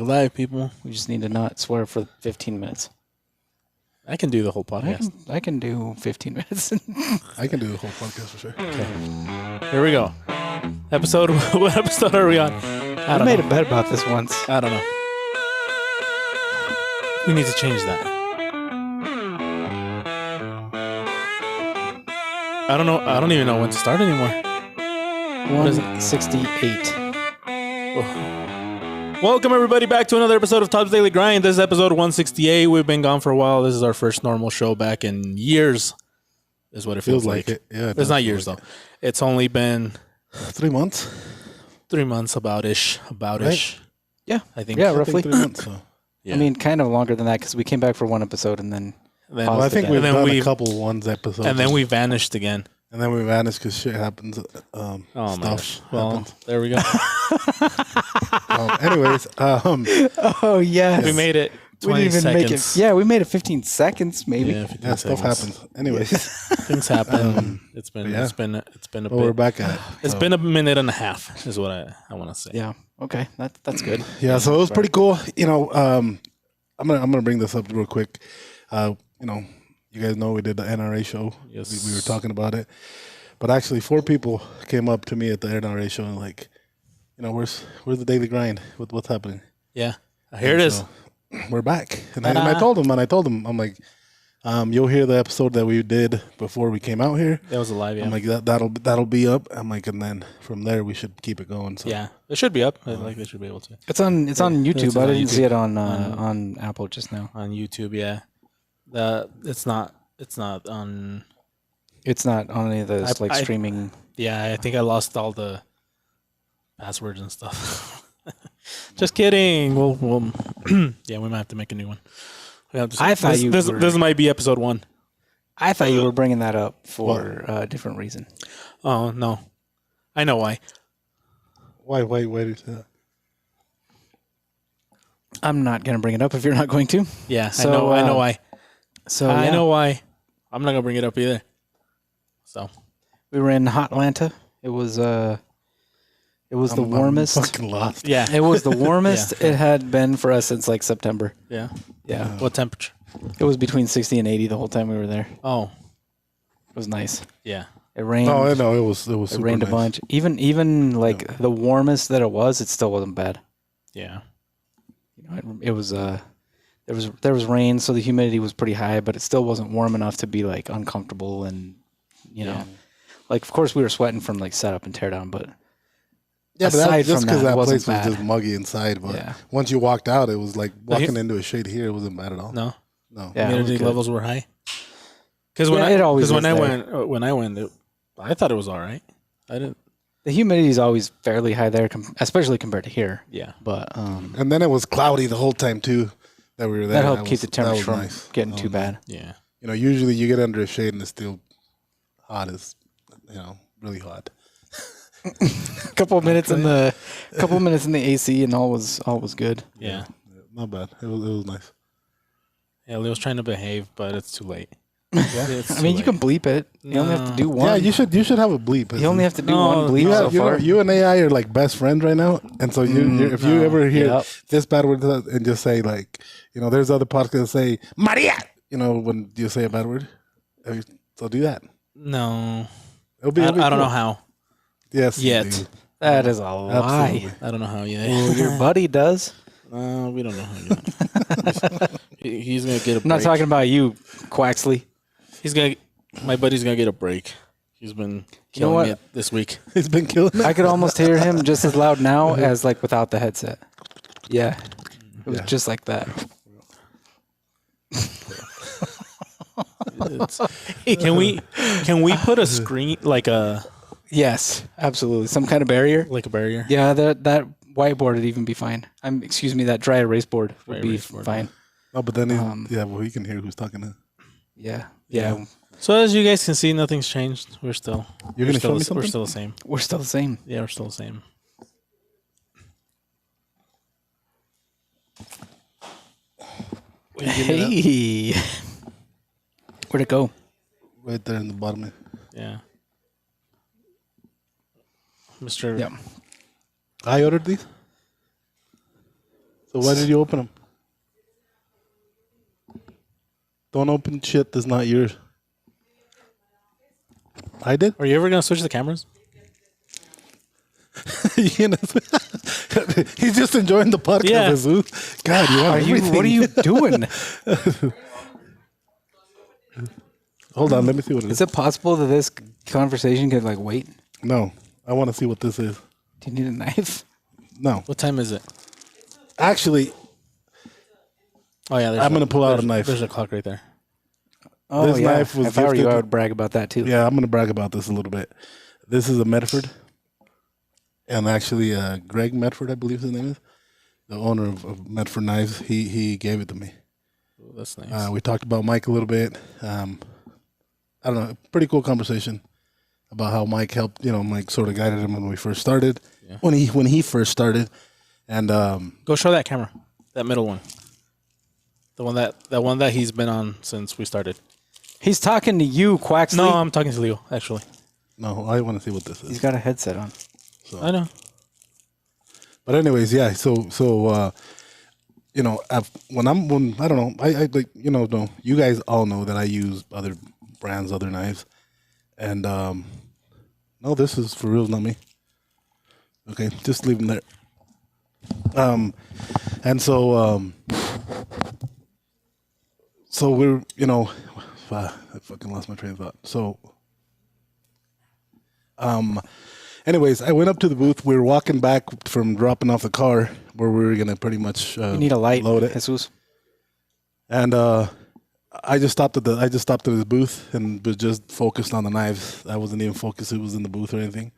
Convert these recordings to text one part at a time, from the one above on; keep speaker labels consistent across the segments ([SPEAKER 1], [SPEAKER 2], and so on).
[SPEAKER 1] Live, people.
[SPEAKER 2] We just need to not swear for 15 minutes.
[SPEAKER 1] I can do the whole podcast.
[SPEAKER 2] I can do 15 minutes.
[SPEAKER 3] I can do the whole podcast for sure.
[SPEAKER 1] Okay. Here we go. Episode. What episode are we on?
[SPEAKER 2] I made a bet about this once.
[SPEAKER 1] I don't know. We need to change that. I don't know. I don't even know when to start anymore.
[SPEAKER 2] 168.
[SPEAKER 1] Welcome everybody back to another episode of Todd's Daily Grind. This is episode 168. We've been gone for a while. This is our first normal show back in years. Is what it feels like.
[SPEAKER 3] It. Yeah,
[SPEAKER 1] it's not years though. It's only been
[SPEAKER 3] 3 months.
[SPEAKER 1] 3 months about-ish.
[SPEAKER 3] Right?
[SPEAKER 2] Yeah,
[SPEAKER 1] I think.
[SPEAKER 2] Yeah, roughly.
[SPEAKER 3] 3 months. So.
[SPEAKER 1] Yeah.
[SPEAKER 2] I mean, kind of longer than that because we came back for one episode and then.
[SPEAKER 3] Well, I think we've done a couple episodes.
[SPEAKER 1] And then we vanished again.
[SPEAKER 3] And then we vanished because shit happens. Stuff.
[SPEAKER 1] Well, there we go.
[SPEAKER 3] Anyways.
[SPEAKER 2] Oh, yeah.
[SPEAKER 1] We made it 20
[SPEAKER 2] we didn't even
[SPEAKER 1] seconds.
[SPEAKER 2] make it. Yeah, we made it 15 seconds, maybe.
[SPEAKER 3] Yeah, stuff happens. Anyways.
[SPEAKER 1] Things happen. It's been a bit.
[SPEAKER 3] We're back at it.
[SPEAKER 1] It's been a minute and a half is what I want to say.
[SPEAKER 2] Yeah. Okay. That's good.
[SPEAKER 3] Yeah, so it was pretty cool. You know, I'm gonna bring this up real quick. You guys know we did the NRA show.
[SPEAKER 1] Yes.
[SPEAKER 3] We were talking about it. But actually 4 people came up to me at the NRA show and like, where's the daily grind? What's happening?
[SPEAKER 1] Yeah. Here it is.
[SPEAKER 3] So we're back. And I told them, I'm like, you'll hear the episode that we did before we came out here.
[SPEAKER 1] That was a live, yeah.
[SPEAKER 3] I'm like, that'll be up. I'm like, and then from there we should keep it going. So
[SPEAKER 1] yeah. It should be up. Like they should be able to.
[SPEAKER 2] It's on YouTube. I didn't
[SPEAKER 1] YouTube.
[SPEAKER 2] see it on Apple just now.
[SPEAKER 1] On YouTube, yeah. It's not on.
[SPEAKER 2] It's not on any of those streaming.
[SPEAKER 1] Yeah, I think I lost all the passwords and stuff. Just kidding. We'll yeah, we might have to make a new one.
[SPEAKER 2] I thought
[SPEAKER 1] this might be episode 1.
[SPEAKER 2] I thought you were bringing that up for a different reason.
[SPEAKER 1] Oh no, I know why.
[SPEAKER 3] Why do you say that?
[SPEAKER 2] I'm not going to bring it up if you're not going to.
[SPEAKER 1] Yeah,
[SPEAKER 2] So,
[SPEAKER 1] I know why.
[SPEAKER 2] So
[SPEAKER 1] I know why. I'm not gonna bring it up either. So
[SPEAKER 2] we were in Hotlanta. It was the warmest.
[SPEAKER 3] I'm fucking lost.
[SPEAKER 1] yeah,
[SPEAKER 2] It was the warmest it had been for us since like September.
[SPEAKER 1] yeah.
[SPEAKER 2] Yeah.
[SPEAKER 1] What temperature?
[SPEAKER 2] It was between 60 and 80 the whole time we were there.
[SPEAKER 1] Oh,
[SPEAKER 2] It was nice.
[SPEAKER 1] yeah.
[SPEAKER 2] It rained.
[SPEAKER 3] No, I know it was.
[SPEAKER 2] It
[SPEAKER 3] Super
[SPEAKER 2] rained
[SPEAKER 3] nice.
[SPEAKER 2] a bunch. Even like the warmest that it still wasn't bad.
[SPEAKER 1] Yeah.
[SPEAKER 2] It was there was rain, so the humidity was pretty high, but it still wasn't warm enough to be like uncomfortable and like of course we were sweating from like setup and tear down, but
[SPEAKER 3] Yeah, but
[SPEAKER 2] aside
[SPEAKER 3] just
[SPEAKER 2] from
[SPEAKER 3] because
[SPEAKER 2] that,
[SPEAKER 3] that
[SPEAKER 2] it wasn't
[SPEAKER 3] place was
[SPEAKER 2] bad.
[SPEAKER 3] just muggy inside, but
[SPEAKER 2] Yeah.
[SPEAKER 3] once you walked out, it was like walking into a shade here. It wasn't bad at all.
[SPEAKER 1] No,
[SPEAKER 3] No.
[SPEAKER 2] Yeah, it was
[SPEAKER 1] humidity
[SPEAKER 2] good.
[SPEAKER 1] levels were high. Because
[SPEAKER 2] Yeah, it always
[SPEAKER 1] when
[SPEAKER 2] is
[SPEAKER 1] I
[SPEAKER 2] there.
[SPEAKER 1] went I thought it was all right. I didn't.
[SPEAKER 2] The humidity is always fairly high there, especially compared to here.
[SPEAKER 1] Yeah.
[SPEAKER 2] But
[SPEAKER 3] And then it was cloudy the whole time too that we were there.
[SPEAKER 2] that helped keep the temperature from
[SPEAKER 3] nice.
[SPEAKER 2] getting too bad.
[SPEAKER 1] Yeah.
[SPEAKER 3] Usually you get under a shade and it's still hot as, really hot.
[SPEAKER 2] Couple of minutes in the AC and all was good.
[SPEAKER 1] Yeah.
[SPEAKER 3] Not bad. It was nice.
[SPEAKER 1] Yeah. Leo's trying to behave, but it's too late.
[SPEAKER 3] Yeah.
[SPEAKER 2] I mean, you can bleep it. You only have to do one.
[SPEAKER 3] Yeah, you should have a bleep.
[SPEAKER 2] You only have to do
[SPEAKER 1] No,
[SPEAKER 2] one bleep so far.
[SPEAKER 3] You and AI are like best friends right now, and so if you ever hear
[SPEAKER 2] Yep.
[SPEAKER 3] this bad word and just say like, there's other podcasts that say Maria, when you say a bad word, so do that.
[SPEAKER 1] No.
[SPEAKER 3] It'll be.
[SPEAKER 1] I don't know how.
[SPEAKER 3] Yes.
[SPEAKER 1] Yet.
[SPEAKER 3] dude.
[SPEAKER 2] That is a lie.
[SPEAKER 3] Absolutely.
[SPEAKER 1] I don't know how yet.
[SPEAKER 2] Well, your buddy does.
[SPEAKER 1] We don't know how yet. He's gonna get a break.
[SPEAKER 2] I'm not talking about you, Quaxley.
[SPEAKER 1] My buddy's gonna get a break. He's been
[SPEAKER 2] You know
[SPEAKER 1] killing
[SPEAKER 2] what?
[SPEAKER 1] it this week.
[SPEAKER 3] He's been killing it.
[SPEAKER 2] I could almost hear him just as loud now as like without the headset. Yeah. It was just like that.
[SPEAKER 1] Can we put a screen like a
[SPEAKER 2] Yes, absolutely. Some kind of barrier.
[SPEAKER 1] barrier?
[SPEAKER 2] Yeah, that whiteboard would even be fine. That dry erase board would be fine.
[SPEAKER 3] Oh, but then he can hear who's talking to.
[SPEAKER 2] Yeah.
[SPEAKER 1] So as you guys can see, nothing's changed. We're still.
[SPEAKER 3] You're gonna show me
[SPEAKER 1] We're
[SPEAKER 3] something?
[SPEAKER 1] still the same.
[SPEAKER 2] We're still the same.
[SPEAKER 1] Yeah, we're still the same.
[SPEAKER 2] Hey. Where'd it go?
[SPEAKER 3] Right there in the bottom.
[SPEAKER 1] Yeah. Mr.
[SPEAKER 2] Yeah.
[SPEAKER 3] I ordered these. So why did you open them? Don't open shit that's not yours. I did.
[SPEAKER 1] Are you ever gonna switch the cameras?
[SPEAKER 3] You know, he's just enjoying the podcast.
[SPEAKER 1] Yeah.
[SPEAKER 3] Jesus. God, you want everything.
[SPEAKER 2] What are you doing?
[SPEAKER 3] Hold on, let me see what it is.
[SPEAKER 2] Is it possible that this conversation could like wait?
[SPEAKER 3] No, I want to see what this is.
[SPEAKER 2] Do you need a knife?
[SPEAKER 3] No,
[SPEAKER 1] What time is it?
[SPEAKER 3] actually,
[SPEAKER 1] Oh yeah,
[SPEAKER 3] I'm gonna pull out a knife.
[SPEAKER 1] There's a clock right there.
[SPEAKER 2] Oh,
[SPEAKER 3] This
[SPEAKER 2] yeah.
[SPEAKER 3] knife was
[SPEAKER 2] if I were you,
[SPEAKER 3] gifted-
[SPEAKER 2] I would brag about that too.
[SPEAKER 3] Yeah, I'm gonna brag about this a little bit. This is a Medford, and actually, Greg Medford, I believe his name is, the owner of Medford Knives. He gave it to me.
[SPEAKER 1] Oh, that's nice.
[SPEAKER 3] We talked about Mike a little bit. I don't know, pretty cool conversation about how Mike helped. You know, Mike sort of guided him when we first started.
[SPEAKER 1] Yeah.
[SPEAKER 3] When he first started, and
[SPEAKER 1] Go show that camera, that middle one, the one that he's been on since we started.
[SPEAKER 2] He's talking to you, Quaxley.
[SPEAKER 1] No, I'm talking to Leo actually.
[SPEAKER 3] no, I want to see what this is.
[SPEAKER 2] He's got a headset on.
[SPEAKER 1] I know.
[SPEAKER 3] But anyways, yeah. So you know, when I don't know, I like no, you guys all know that I use other brands, other knives, and no, this is for real, not me. Okay, just leave them there. And so we're I fucking lost my train of thought. So anyways, I went up to the booth. We were walking back from dropping off the car where we were gonna pretty much
[SPEAKER 2] You need a light,
[SPEAKER 3] load it.
[SPEAKER 2] Jesus.
[SPEAKER 3] And I just stopped at his booth and was just focused on the knives. I wasn't even focused. It was in the booth or anything.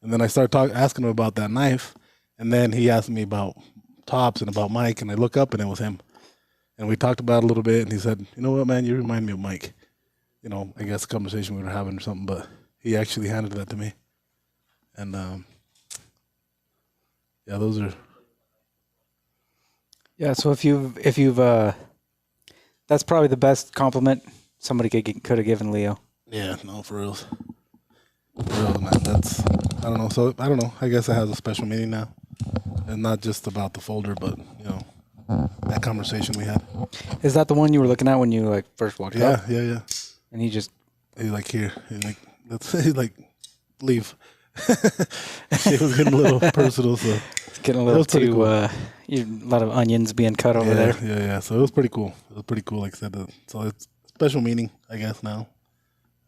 [SPEAKER 3] And then I started asking him about that knife, and then he asked me about tops and about Mike, and I look up and it was him. And we talked about it a little bit, and he said, "You know what, man? You remind me of Mike." You know, I guess a conversation we were having or something, but he actually handed that to me. And yeah, those are.
[SPEAKER 2] Yeah. So if you've that's probably the best compliment somebody could have given Leo.
[SPEAKER 3] Yeah, no, for reals. For real, man. That's, I don't know. So, I don't know. I guess it has a special meaning now. And not just about the folder, but, that conversation we had.
[SPEAKER 2] Is that the one you were looking at when you like first walked up?
[SPEAKER 3] Yeah.
[SPEAKER 2] And he just
[SPEAKER 3] He's like, here. He's like, leave. It was getting a little personal, so.
[SPEAKER 2] getting a little
[SPEAKER 3] was pretty
[SPEAKER 2] too,
[SPEAKER 3] cool.
[SPEAKER 2] a lot of onions being cut over there.
[SPEAKER 3] Yeah. So it was pretty cool. Like I said. So it's special meaning, I guess, now.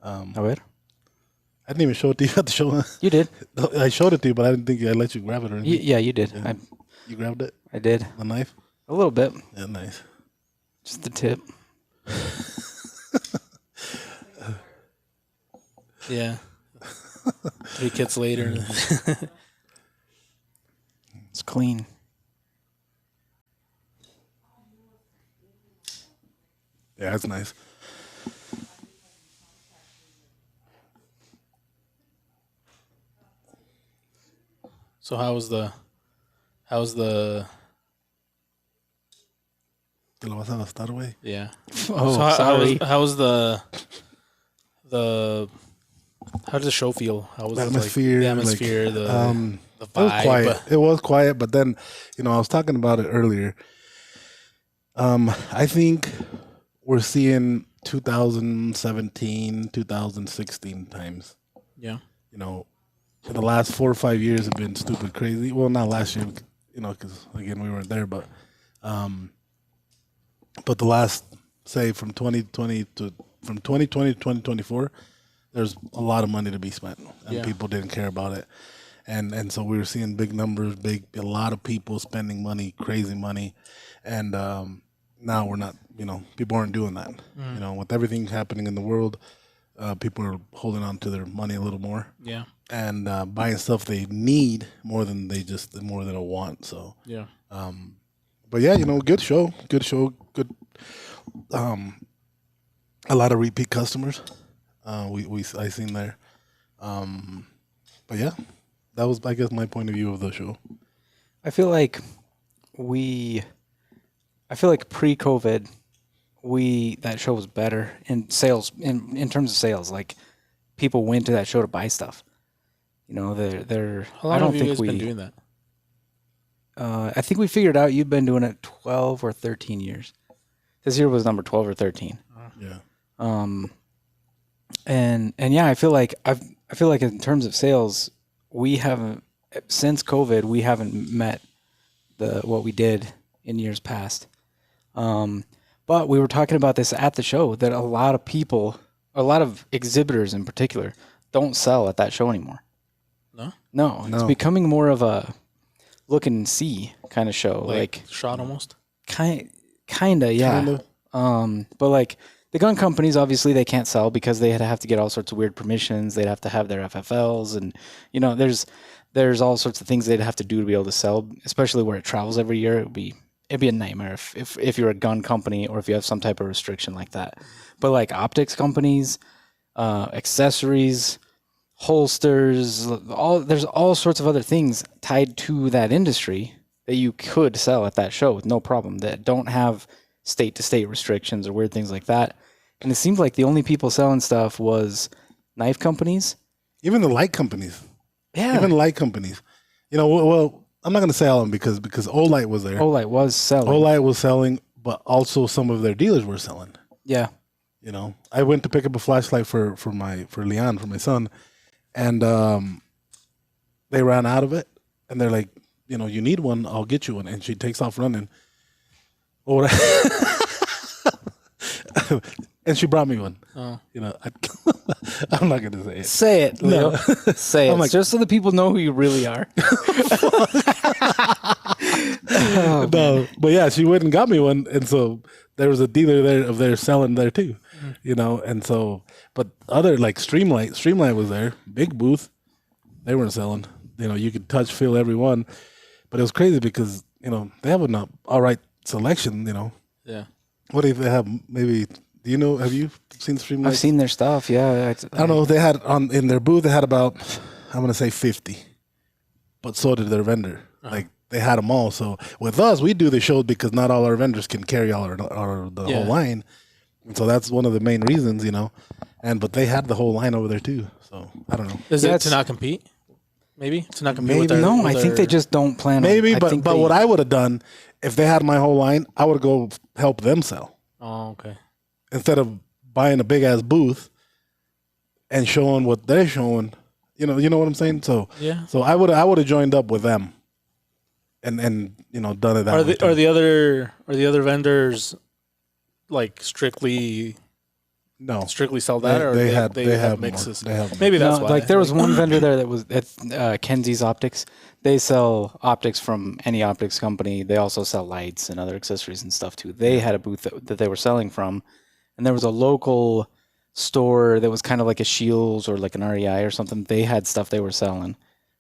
[SPEAKER 2] Oh, wait.
[SPEAKER 3] I didn't even show it to you at the show. Huh?
[SPEAKER 2] You did.
[SPEAKER 3] I showed it to you, but I didn't think I let you grab it or anything.
[SPEAKER 2] Yeah, you did.
[SPEAKER 3] Yeah. You grabbed it?
[SPEAKER 2] I did.
[SPEAKER 3] The knife?
[SPEAKER 2] A little bit.
[SPEAKER 3] Yeah, nice.
[SPEAKER 2] Just the tip.
[SPEAKER 1] Yeah. 3 kits later.
[SPEAKER 2] It's clean.
[SPEAKER 3] Yeah, that's nice.
[SPEAKER 1] So how's the
[SPEAKER 3] ¿Te lo vas a gastar, güey?
[SPEAKER 1] yeah?
[SPEAKER 2] Oh,
[SPEAKER 1] So
[SPEAKER 2] sorry.
[SPEAKER 1] how's the how does the show feel? How was
[SPEAKER 3] The
[SPEAKER 1] it,
[SPEAKER 3] atmosphere,
[SPEAKER 1] like, the atmosphere,
[SPEAKER 3] like,
[SPEAKER 1] the
[SPEAKER 3] It was
[SPEAKER 1] vibe.
[SPEAKER 3] quiet. It was quiet, but then, I was talking about it earlier. I think we're seeing 2017, 2016 times.
[SPEAKER 1] Yeah.
[SPEAKER 3] In the last 4 or 5 years have been stupid crazy. Well, not last year, because again we weren't there, but the last, say, from 2020 to 2024, there's a lot of money to be spent, and people didn't care about it, and so we were seeing big numbers, a lot of people spending money, crazy money, and now we're not. People aren't doing that. With everything happening in the world, people are holding on to their money a little more.
[SPEAKER 1] Yeah.
[SPEAKER 3] And buying stuff they need more than they want. So
[SPEAKER 1] Yeah.
[SPEAKER 3] but yeah, good show, good. A lot of repeat customers. I seen there. But yeah, that was, I guess, my point of view of the show.
[SPEAKER 2] I feel like pre-COVID, that show was better in sales, in terms of sales. Like, people went to that show to buy stuff. They're.
[SPEAKER 1] How long
[SPEAKER 2] I don't
[SPEAKER 1] have you
[SPEAKER 2] think
[SPEAKER 1] guys been doing that?
[SPEAKER 2] I think we figured out you've been doing it 12 or 13 years. This year was number 12 or 13.
[SPEAKER 3] Yeah.
[SPEAKER 2] And yeah, I feel like in terms of sales, we haven't, since COVID, we haven't met what we did in years past. But we were talking about this at the show, that a lot of people, a lot of exhibitors in particular, don't sell at that show anymore. No, it's becoming more of a look and see kind of show, like
[SPEAKER 1] shot almost.
[SPEAKER 2] Kinda, yeah. But like the gun companies, obviously they can't sell because they have to get all sorts of weird permissions. They'd have to have their FFLs, and there's all sorts of things they'd have to do to be able to sell, especially where it travels every year. It'd be a nightmare if you're a gun company or if you have some type of restriction like that. But like optics companies, accessories, holsters, there's all sorts of other things tied to that industry that you could sell at that show with no problem, that don't have state to state restrictions or weird things like that. And it seemed like the only people selling stuff was knife companies.
[SPEAKER 3] Even the light companies.
[SPEAKER 2] Yeah.
[SPEAKER 3] Even light companies. Well, I'm not going to say all of them because Olight was there.
[SPEAKER 2] Olight was selling.
[SPEAKER 3] Olight was selling, but also some of their dealers were selling.
[SPEAKER 2] Yeah.
[SPEAKER 3] I went to pick up a flashlight for Leon, for my son, and they ran out of it, and they're like, you need one, I'll get you one. And she takes off running. And she brought me one. Oh. I'm not going to say it.
[SPEAKER 2] Say it, Leo. No. Say it. Like, just so the people know who you really are.
[SPEAKER 3] No, but yeah, she went and got me one. And so there was a dealer there of theirs selling there too, and so, but other like Streamlight was there, big booth. They weren't selling, you could touch, feel every one, but it was crazy because, they have an all right selection,
[SPEAKER 1] Yeah.
[SPEAKER 3] What do they have? Maybe, have you seen Streamlight?
[SPEAKER 2] I've seen their stuff. Yeah.
[SPEAKER 3] I don't know. They had in their booth, they had about, I'm going to say 50, but so did their vendor. Like they had them all. So with us, we do the shows because not all our vendors can carry all the whole line. And so that's one of the main reasons, but they had the whole line over there too. So I don't know.
[SPEAKER 1] Is it to not compete? Maybe to not compete with their,
[SPEAKER 2] no, I think they just don't plan
[SPEAKER 3] maybe, but what I would have done if they had my whole line, I would go help them sell.
[SPEAKER 1] Oh, okay.
[SPEAKER 3] Instead of buying a big ass booth and showing what they're showing, you know what I'm saying? So
[SPEAKER 1] yeah.
[SPEAKER 3] So I would have joined up with them, and done it that way.
[SPEAKER 1] Are the other vendors like strictly sell that, or they have mixes?
[SPEAKER 3] They have
[SPEAKER 1] maybe that's why.
[SPEAKER 2] Like there was one vendor there that was at Kenzie's Optics. They sell optics from any optics company. They also sell lights and other accessories and stuff too. They had a booth that they were selling from, and there was a local store that was kind of like a Shields or like an REI or something. They had stuff they were selling,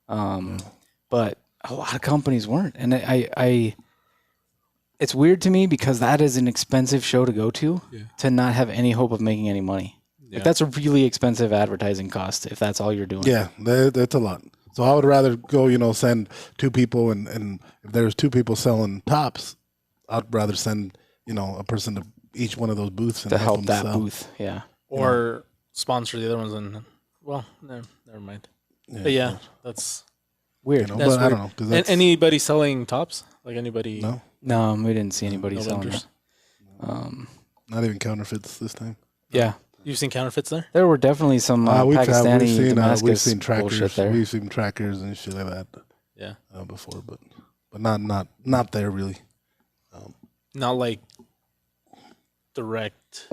[SPEAKER 2] but a lot of companies weren't. And it's weird to me because that is an expensive show to go to not have any hope of making any money. Yeah. Like that's a really expensive advertising cost if that's all you're doing.
[SPEAKER 3] Yeah, that's a lot. So I would rather go, send two people, and if there's two people selling tops, I'd rather send, a person to each one of those booths and
[SPEAKER 2] to help that
[SPEAKER 3] sell.
[SPEAKER 2] booth. Yeah.
[SPEAKER 1] Or sponsor the other ones, and never mind.
[SPEAKER 3] Yeah,
[SPEAKER 1] but yeah, that's
[SPEAKER 2] weird.
[SPEAKER 3] But
[SPEAKER 1] weird.
[SPEAKER 3] I don't know.
[SPEAKER 1] And anybody selling tops? Like anybody?
[SPEAKER 3] No,
[SPEAKER 2] we didn't see anybody selling
[SPEAKER 1] vendors?
[SPEAKER 2] that.
[SPEAKER 3] Not even counterfeits this time.
[SPEAKER 2] Yeah.
[SPEAKER 1] You've seen counterfeits there?
[SPEAKER 2] There were definitely some Pakistani Damascus
[SPEAKER 3] we've seen trackers.
[SPEAKER 2] bullshit there.
[SPEAKER 3] We've seen trackers and shit like that.
[SPEAKER 1] Yeah.
[SPEAKER 3] Before, but not there really.
[SPEAKER 1] Not like direct.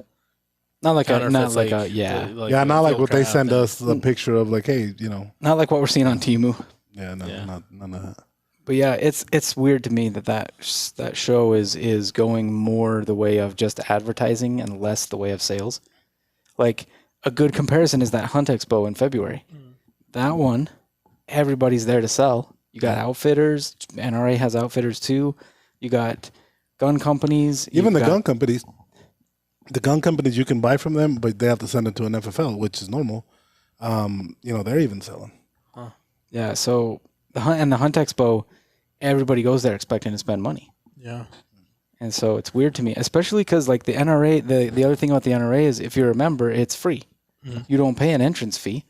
[SPEAKER 2] Not like
[SPEAKER 1] not like
[SPEAKER 3] not like what they send us the picture of, like, hey,
[SPEAKER 2] Not like what we're seeing on Temu.
[SPEAKER 3] Yeah, not none of that.
[SPEAKER 2] But yeah, it's weird to me that show is going more the way of just advertising and less the way of sales. Like a good comparison is that Hunt Expo in February. That one, everybody's there to sell. You got outfitters. NRA has outfitters too. You got gun companies.
[SPEAKER 3] Even the gun companies. The gun companies, you can buy from them, but they have to send it to an FFL, which is normal. They're even selling.
[SPEAKER 1] Huh.
[SPEAKER 2] Yeah. So the Hunt Expo, everybody goes there expecting to spend money.
[SPEAKER 1] Yeah.
[SPEAKER 2] And so it's weird to me, especially because like the NRA, the other thing about the NRA is if you're a member, it's free. Mm-hmm. You don't pay an entrance fee.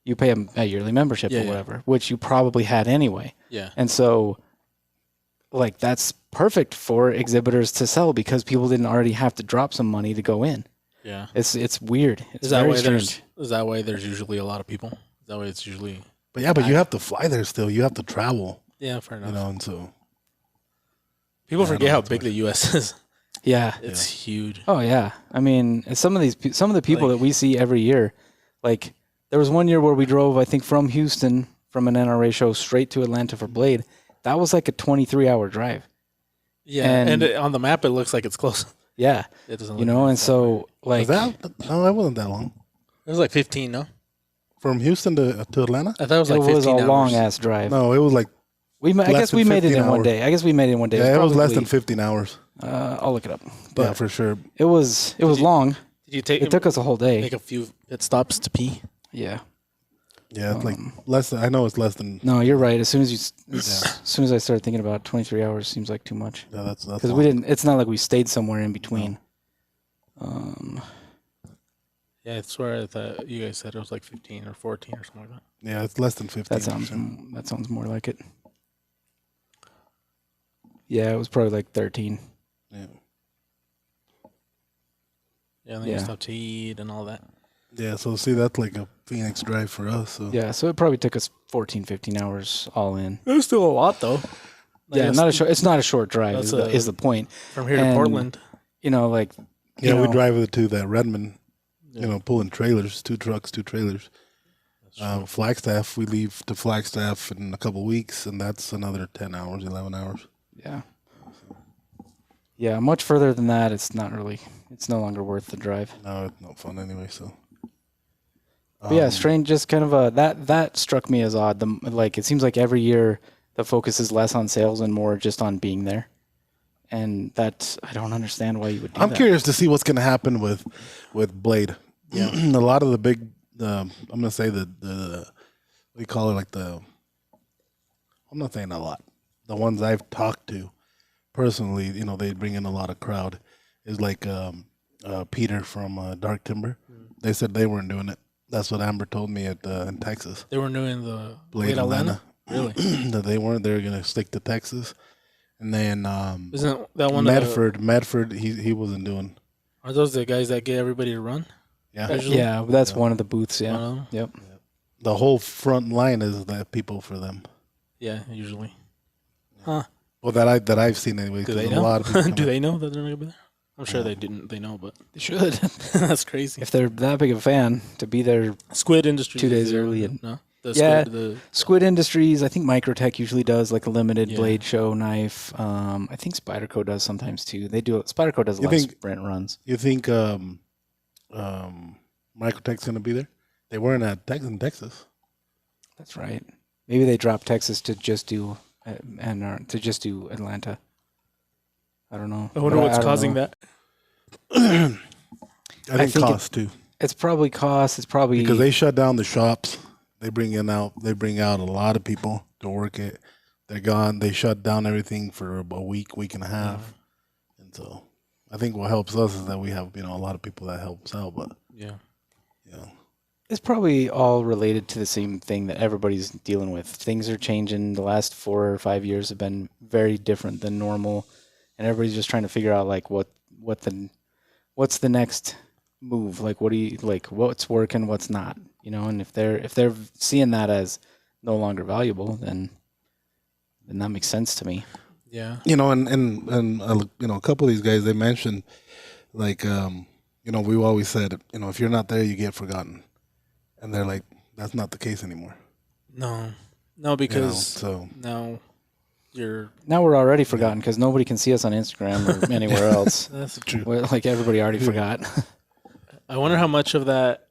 [SPEAKER 2] You pay a yearly membership or whatever, which you probably had anyway.
[SPEAKER 1] Yeah.
[SPEAKER 2] And so like that's perfect for exhibitors to sell because people didn't already have to drop some money to go in.
[SPEAKER 1] Yeah.
[SPEAKER 2] It's weird. It's
[SPEAKER 1] Is that
[SPEAKER 2] very
[SPEAKER 1] why
[SPEAKER 2] strange.
[SPEAKER 1] there's usually a lot of people? Is that why it's usually?
[SPEAKER 3] But yeah, but you have to fly there still. You have to travel.
[SPEAKER 1] Yeah, fair enough.
[SPEAKER 3] You know, and so
[SPEAKER 1] People
[SPEAKER 3] I don't
[SPEAKER 1] forget
[SPEAKER 3] know
[SPEAKER 1] how
[SPEAKER 3] too
[SPEAKER 1] big the U.S. is.
[SPEAKER 2] Yeah.
[SPEAKER 1] It's huge.
[SPEAKER 2] Oh yeah. I mean, some of the people
[SPEAKER 1] Like-
[SPEAKER 2] that we see every year, like there was one year where we drove, I think, from Houston from an NRA show straight to Atlanta for Blade. That was like a 23-hour drive.
[SPEAKER 1] Yeah, and on the map it looks like it's close.
[SPEAKER 2] Yeah.
[SPEAKER 1] It doesn't.
[SPEAKER 2] You
[SPEAKER 1] look
[SPEAKER 2] know,
[SPEAKER 1] like
[SPEAKER 2] and
[SPEAKER 1] it's that far.
[SPEAKER 2] so like
[SPEAKER 3] no, that wasn't that long.
[SPEAKER 1] It was like 15. No,
[SPEAKER 3] From Houston to Atlanta?
[SPEAKER 1] I thought it was like
[SPEAKER 2] it
[SPEAKER 1] 15
[SPEAKER 2] was a
[SPEAKER 1] hours.
[SPEAKER 2] long ass drive.
[SPEAKER 3] No, it was like
[SPEAKER 2] I
[SPEAKER 3] less
[SPEAKER 2] guess we
[SPEAKER 3] than
[SPEAKER 2] made it
[SPEAKER 3] 15
[SPEAKER 2] in one
[SPEAKER 3] hours.
[SPEAKER 2] day. I guess we made it in one day.
[SPEAKER 3] it was less
[SPEAKER 2] probably-
[SPEAKER 3] than 15 hours.
[SPEAKER 2] I'll look it up.
[SPEAKER 3] Yeah,
[SPEAKER 2] But
[SPEAKER 3] for sure.
[SPEAKER 2] it was long.
[SPEAKER 1] Did you
[SPEAKER 2] It took us a whole day.
[SPEAKER 1] make a few pit stops to pee?
[SPEAKER 2] Yeah.
[SPEAKER 3] Yeah, it's like less. I know it's less than.
[SPEAKER 2] No, you're right. As soon as I started thinking about it, 23 hours seems like too much.
[SPEAKER 3] Yeah, that's
[SPEAKER 2] Because we didn't. It's not like we stayed somewhere in between.
[SPEAKER 1] Yeah, I swear I thought you guys said it was like 15 or 14 or something like that.
[SPEAKER 3] Yeah, it's less than 15.
[SPEAKER 2] That sounds more like it. Yeah, it was probably like 13.
[SPEAKER 3] Yeah.
[SPEAKER 1] Yeah, and then you stop to eat and all that.
[SPEAKER 3] Yeah, so see, that's like a Phoenix drive for us. So
[SPEAKER 2] Yeah, so it probably took us 14, 15 hours all in.
[SPEAKER 1] It was still a lot though.
[SPEAKER 2] Yeah,
[SPEAKER 1] Like,
[SPEAKER 2] not a short. It's not a short drive.
[SPEAKER 1] That's
[SPEAKER 2] Is the point?
[SPEAKER 1] from here to
[SPEAKER 2] and-
[SPEAKER 1] Portland.
[SPEAKER 2] You know, like
[SPEAKER 3] yeah,
[SPEAKER 2] you
[SPEAKER 3] we
[SPEAKER 2] know,
[SPEAKER 3] drive it to that Redmond. You know, pulling trailers, 2 trucks, 2 trailers. Flagstaff, we leave to Flagstaff in a couple weeks, and that's another 10 hours, 11 hours.
[SPEAKER 2] Yeah. Yeah, much further than that, it's not really. It's no longer worth the drive.
[SPEAKER 3] No, it's not fun anyway. So.
[SPEAKER 2] But yeah, strange. Just kind of that struck me as odd. Like it seems like every year the focus is less on sales and more just on being there, and that I don't understand why you would do
[SPEAKER 3] I'm
[SPEAKER 2] that.
[SPEAKER 3] curious to see what's going to happen with Blade. Yeah, a lot of the big. I'm going to say the we call it like the. I'm not saying a lot. The ones I've talked to personally, you know, they bring in a lot of crowd. Is like Peter from Dark Timber. They said they weren't doing it. That's what Amber told me in Texas.
[SPEAKER 1] They were doing the
[SPEAKER 3] Blade Atlanta.
[SPEAKER 1] Really?
[SPEAKER 3] That they weren't. They were going to stick to Texas. And then
[SPEAKER 1] Isn't that one
[SPEAKER 3] Medford, he wasn't doing.
[SPEAKER 1] Are those the guys that get everybody to run?
[SPEAKER 3] Yeah.
[SPEAKER 1] Usually?
[SPEAKER 2] Yeah, that's one of the booths. Yeah.
[SPEAKER 1] One of them?
[SPEAKER 2] Yep.
[SPEAKER 3] The whole front line is the people for them.
[SPEAKER 1] Yeah, usually. Huh?
[SPEAKER 3] Well, that I've seen anyway.
[SPEAKER 1] Do
[SPEAKER 3] 'cause
[SPEAKER 1] they
[SPEAKER 3] a
[SPEAKER 1] know?
[SPEAKER 3] lot of people
[SPEAKER 1] Do they know that they're not gonna be there? I'm sure they didn't. They know, but
[SPEAKER 2] They should.
[SPEAKER 1] that's crazy.
[SPEAKER 2] If they're that big of a fan, to be there.
[SPEAKER 1] Squid Industries
[SPEAKER 2] 2 days
[SPEAKER 1] is there,
[SPEAKER 2] early and-
[SPEAKER 1] no. The
[SPEAKER 2] Yeah.
[SPEAKER 1] Squid,
[SPEAKER 2] Squid Industries, I think Microtech usually does like a limited
[SPEAKER 1] Yeah.
[SPEAKER 2] blade show knife. I think Spyderco does sometimes too. Spyderco does a
[SPEAKER 3] You
[SPEAKER 2] lot of
[SPEAKER 3] think-
[SPEAKER 2] sprint runs.
[SPEAKER 3] You think Microtech's going to be there? They weren't at Texas.
[SPEAKER 2] That's right. Maybe they dropped Texas to just do Atlanta. I don't know.
[SPEAKER 1] I wonder
[SPEAKER 2] But
[SPEAKER 1] what's
[SPEAKER 2] don't
[SPEAKER 1] causing
[SPEAKER 2] know.
[SPEAKER 1] that.
[SPEAKER 3] I think
[SPEAKER 2] think
[SPEAKER 3] cost too,
[SPEAKER 2] It's probably cost. It's probably
[SPEAKER 3] because they shut down the shops. They bring out a lot of people to work it. They're gone. They shut down everything for a week and a half, and so I think what helps us is that we have a lot of people that help us out. But
[SPEAKER 1] Yeah.
[SPEAKER 2] It's probably all related to the same thing that everybody's dealing with. Things are changing. The last 4 or 5 years have been very different than normal, and everybody's just trying to figure out like what's the next move. Like what's working, what's not. And if they're seeing that as no longer valuable, then that makes sense to me.
[SPEAKER 1] Yeah.
[SPEAKER 3] And a couple of these guys they mentioned like we've always said if you're not there you get forgotten. And they're like, that's not the case anymore.
[SPEAKER 1] No, because
[SPEAKER 3] so
[SPEAKER 1] now you're.
[SPEAKER 2] Now we're already forgotten because nobody can see us on Instagram or anywhere else.
[SPEAKER 1] That's
[SPEAKER 3] true.
[SPEAKER 2] Like everybody already forgot.
[SPEAKER 1] I wonder how much of that,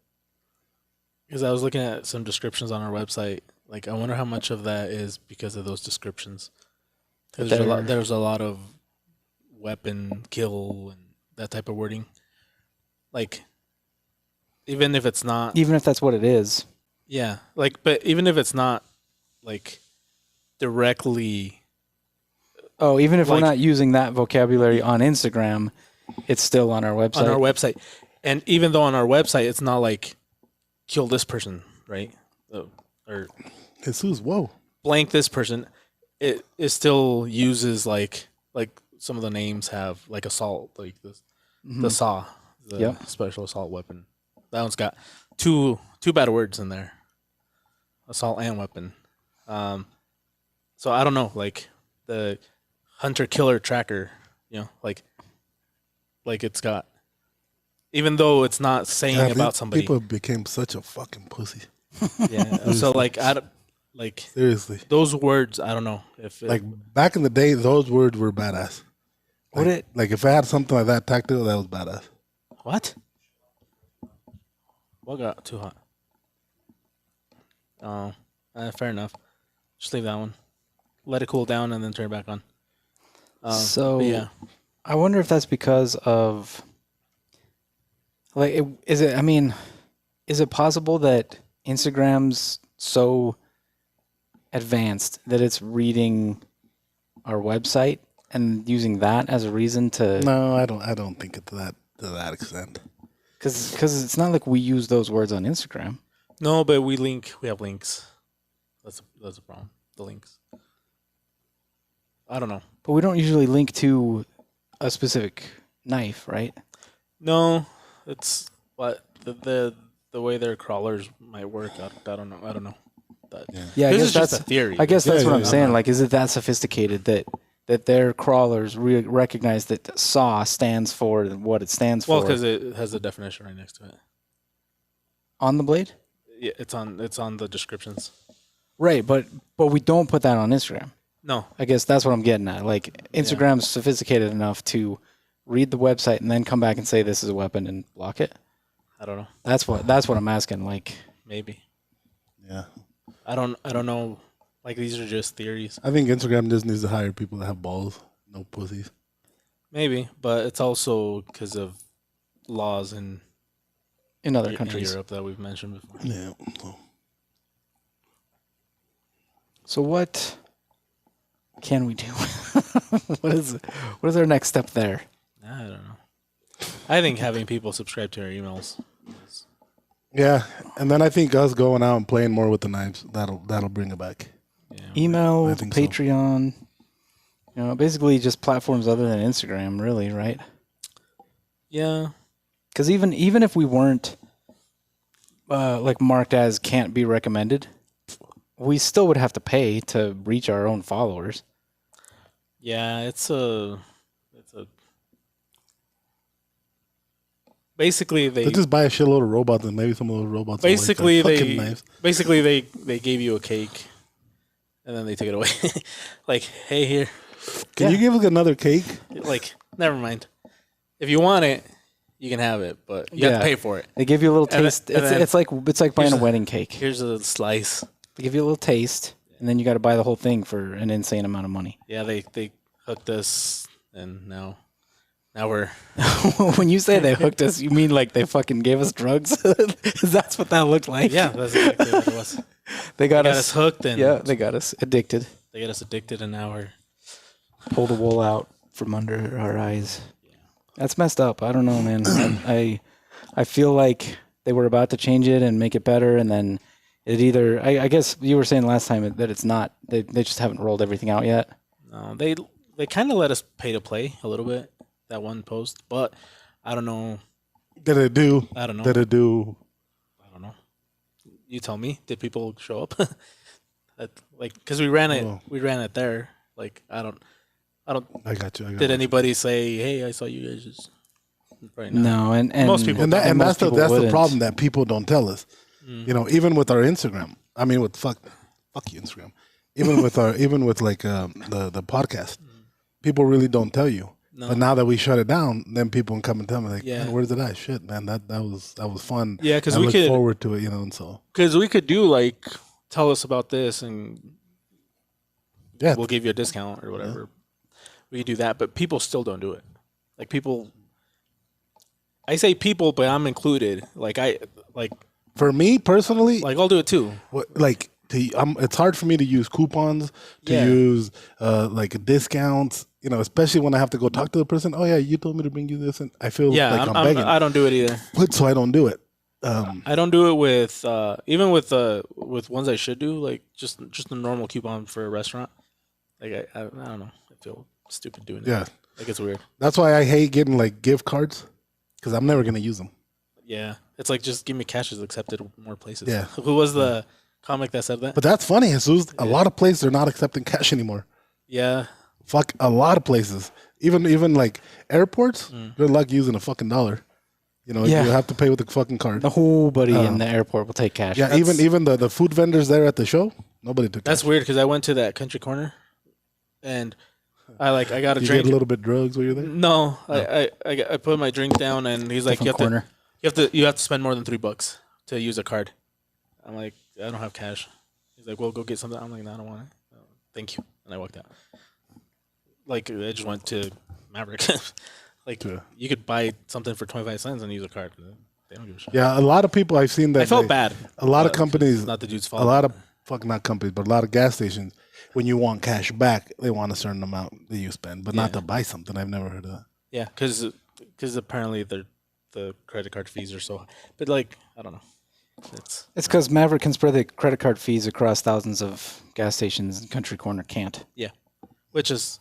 [SPEAKER 1] because I was looking at some descriptions on our website. Like, I wonder how much of that is because of those descriptions. Because there's a lot of weapon, kill, and that type of wording. Like, even if it's not.
[SPEAKER 2] Even if that's what it is.
[SPEAKER 1] Yeah. Like, but even if it's not, like, directly.
[SPEAKER 2] Oh, even if we're
[SPEAKER 1] Like-
[SPEAKER 2] not using that vocabulary on Instagram, it's still on our website.
[SPEAKER 1] On our website. And even though on our website, it's not like, kill this person, right? Or
[SPEAKER 3] Jesus, whoa.
[SPEAKER 1] blank this person. it still uses like some of the names have like assault, like the saw, the special assault weapon. That one's got two bad words in there, assault and weapon. So I don't know, like the hunter killer tracker, like it's got, even though it's not saying about somebody.
[SPEAKER 3] People became such a fucking pussy.
[SPEAKER 1] Yeah. So like
[SPEAKER 3] seriously,
[SPEAKER 1] those words, I don't know if
[SPEAKER 3] back in the day, those words were badass. Like if I had something like that tactical, that was badass.
[SPEAKER 1] What? What got too hot? Oh, fair enough. Just leave that one. Let it cool down and then turn it back on. Yeah,
[SPEAKER 2] I wonder if that's because of is it possible that Instagram's so advanced that it's reading our website and using that as a reason to?
[SPEAKER 3] No, I don't think it's to that extent.
[SPEAKER 2] Because it's not like we use those words on Instagram.
[SPEAKER 1] No, but we have links. That's a problem. The links. I don't know.
[SPEAKER 2] But we don't usually link to a specific knife, right?
[SPEAKER 1] No, it's what the way their crawlers might work. I don't know. I don't know.
[SPEAKER 2] Yeah, I guess
[SPEAKER 1] that's just a theory.
[SPEAKER 2] I guess that's what I'm saying. Like, is it that sophisticated that their crawlers recognize that SAW stands for what it stands for?
[SPEAKER 1] Well, because it has a definition right next to it.
[SPEAKER 2] On the blade?
[SPEAKER 1] Yeah, it's on the descriptions.
[SPEAKER 2] Right, but we don't put that on Instagram.
[SPEAKER 1] No.
[SPEAKER 2] I guess that's what I'm getting at. Like, Instagram's sophisticated enough to read the website and then come back and say this is a weapon and block it.
[SPEAKER 1] I don't know.
[SPEAKER 2] That's what I'm asking. Like,
[SPEAKER 1] maybe.
[SPEAKER 3] Yeah.
[SPEAKER 1] I don't know. Like, these are just theories.
[SPEAKER 3] I think Instagram just needs to hire people that have balls, no pussies.
[SPEAKER 1] Maybe, but it's also because of laws in
[SPEAKER 2] other countries,
[SPEAKER 1] in Europe that we've mentioned before.
[SPEAKER 3] Yeah.
[SPEAKER 2] So what can we do? What is our next step there?
[SPEAKER 1] I don't know. I think having people subscribe to our emails.
[SPEAKER 3] Yeah, and then I think us going out and playing more with the knives, that'll bring it back.
[SPEAKER 1] Yeah.
[SPEAKER 2] Email,
[SPEAKER 3] I think
[SPEAKER 2] Patreon, basically just platforms other than Instagram, really, right?
[SPEAKER 1] Yeah.
[SPEAKER 2] Because even if we weren't like marked as can't be recommended, we still would have to pay to reach our own followers.
[SPEAKER 1] Yeah, it's a basically they
[SPEAKER 3] just buy a shitload of robots and maybe some of those robots.
[SPEAKER 1] Basically
[SPEAKER 3] they
[SPEAKER 1] they gave you a cake and then they took it away. Like, hey, here.
[SPEAKER 3] Can you give us another cake?
[SPEAKER 1] Like, never mind. If you want it, you can have it, but you have to pay for it.
[SPEAKER 2] They give you a little taste. It's like buying a wedding cake.
[SPEAKER 1] Here's a slice.
[SPEAKER 2] They give you a little taste, and then you got to buy the whole thing for an insane amount of money.
[SPEAKER 1] Yeah, they hooked us, and now we're.
[SPEAKER 2] When you say they hooked us, you mean like they fucking gave us drugs? That's what that looked like.
[SPEAKER 1] Yeah, that's exactly what it was.
[SPEAKER 2] They got us
[SPEAKER 1] hooked, and
[SPEAKER 2] they got us addicted.
[SPEAKER 1] They got us addicted, and now we're
[SPEAKER 2] pull the wool out from under our eyes. Yeah. That's messed up. I don't know, man. I feel like they were about to change it and make it better, and then it either. I guess you were saying last time that it's not. They just haven't rolled everything out yet.
[SPEAKER 1] No, they kind of let us pay to play a little bit, that one post, but I don't know.
[SPEAKER 3] Did it do?
[SPEAKER 1] I don't know.
[SPEAKER 3] Did it do?
[SPEAKER 1] I don't know. You tell me. Did people show up? Because we ran it there. Like, I don't.
[SPEAKER 3] I got you.
[SPEAKER 1] Did anybody say, "Hey, I saw you guys"? Just right now?
[SPEAKER 2] No, and
[SPEAKER 1] most people.
[SPEAKER 3] And that's the problem that people don't tell us. Mm. Even with our Instagram. I mean, with fuck you Instagram. Even with the podcast, people really don't tell you. No. But now that we shut it down, then people can come and tell me like, man, where's it at? Shit, man, that was fun.
[SPEAKER 1] Yeah, because
[SPEAKER 3] we look forward to it, and so
[SPEAKER 1] because we could do like tell us about this and we'll give you a discount or whatever. Yeah. We could do that, but people still don't do it. Like people, I say people, but I'm included.
[SPEAKER 3] For me personally,
[SPEAKER 1] like I'll do it too.
[SPEAKER 3] It's hard for me to use coupons, to use discounts, especially when I have to go talk to the person. Oh yeah, you told me to bring you this, and I feel like I'm begging.
[SPEAKER 1] I don't do it either.
[SPEAKER 3] So I don't do it.
[SPEAKER 1] I don't do it with even with ones I should do, like just a normal coupon for a restaurant. Like I don't know. I feel stupid doing it.
[SPEAKER 3] Yeah.
[SPEAKER 1] Like it's weird.
[SPEAKER 3] That's why I hate getting like gift cards because I'm never gonna use them.
[SPEAKER 1] Yeah. It's like just give me cash is accepted more places.
[SPEAKER 3] Yeah.
[SPEAKER 1] Who was the comic that said that?
[SPEAKER 3] But that's funny. Jesus. A lot of places are not accepting cash anymore.
[SPEAKER 1] Yeah.
[SPEAKER 3] Fuck a lot of places. Even like airports. Good luck using a fucking dollar. You know, you have to pay with the fucking card.
[SPEAKER 2] Nobody in the airport will take cash.
[SPEAKER 3] Yeah, even the food vendors there at the show, nobody took
[SPEAKER 1] That's
[SPEAKER 3] cash.
[SPEAKER 1] weird because I went to that country corner, and I got a
[SPEAKER 3] You
[SPEAKER 1] drink.
[SPEAKER 3] get a little bit drugs while you're there?
[SPEAKER 1] No, I put my drink down, and he's like,
[SPEAKER 2] Different
[SPEAKER 1] you have to spend more than $3 to use a card. I'm like, I don't have cash. He's like, well, go get something. I'm like, no, I don't want it. Thank you, and I walked out. Like I just went to Maverick. Like you could buy something for 25 cents and use a card. They don't give a shit.
[SPEAKER 3] Yeah, a lot of people I've seen that.
[SPEAKER 1] I felt bad.
[SPEAKER 3] A lot of companies,
[SPEAKER 1] not the dude's fault.
[SPEAKER 3] a lot of fucking not companies, but a lot of gas stations. When you want cash back, they want a certain amount that you spend, but not to buy something. I've never heard of that.
[SPEAKER 1] Yeah, because apparently the credit card fees are so high. But like I don't know. It's
[SPEAKER 2] because Maverick can spread the credit card fees across thousands of gas stations, and Country Corner can't.
[SPEAKER 1] Yeah, which is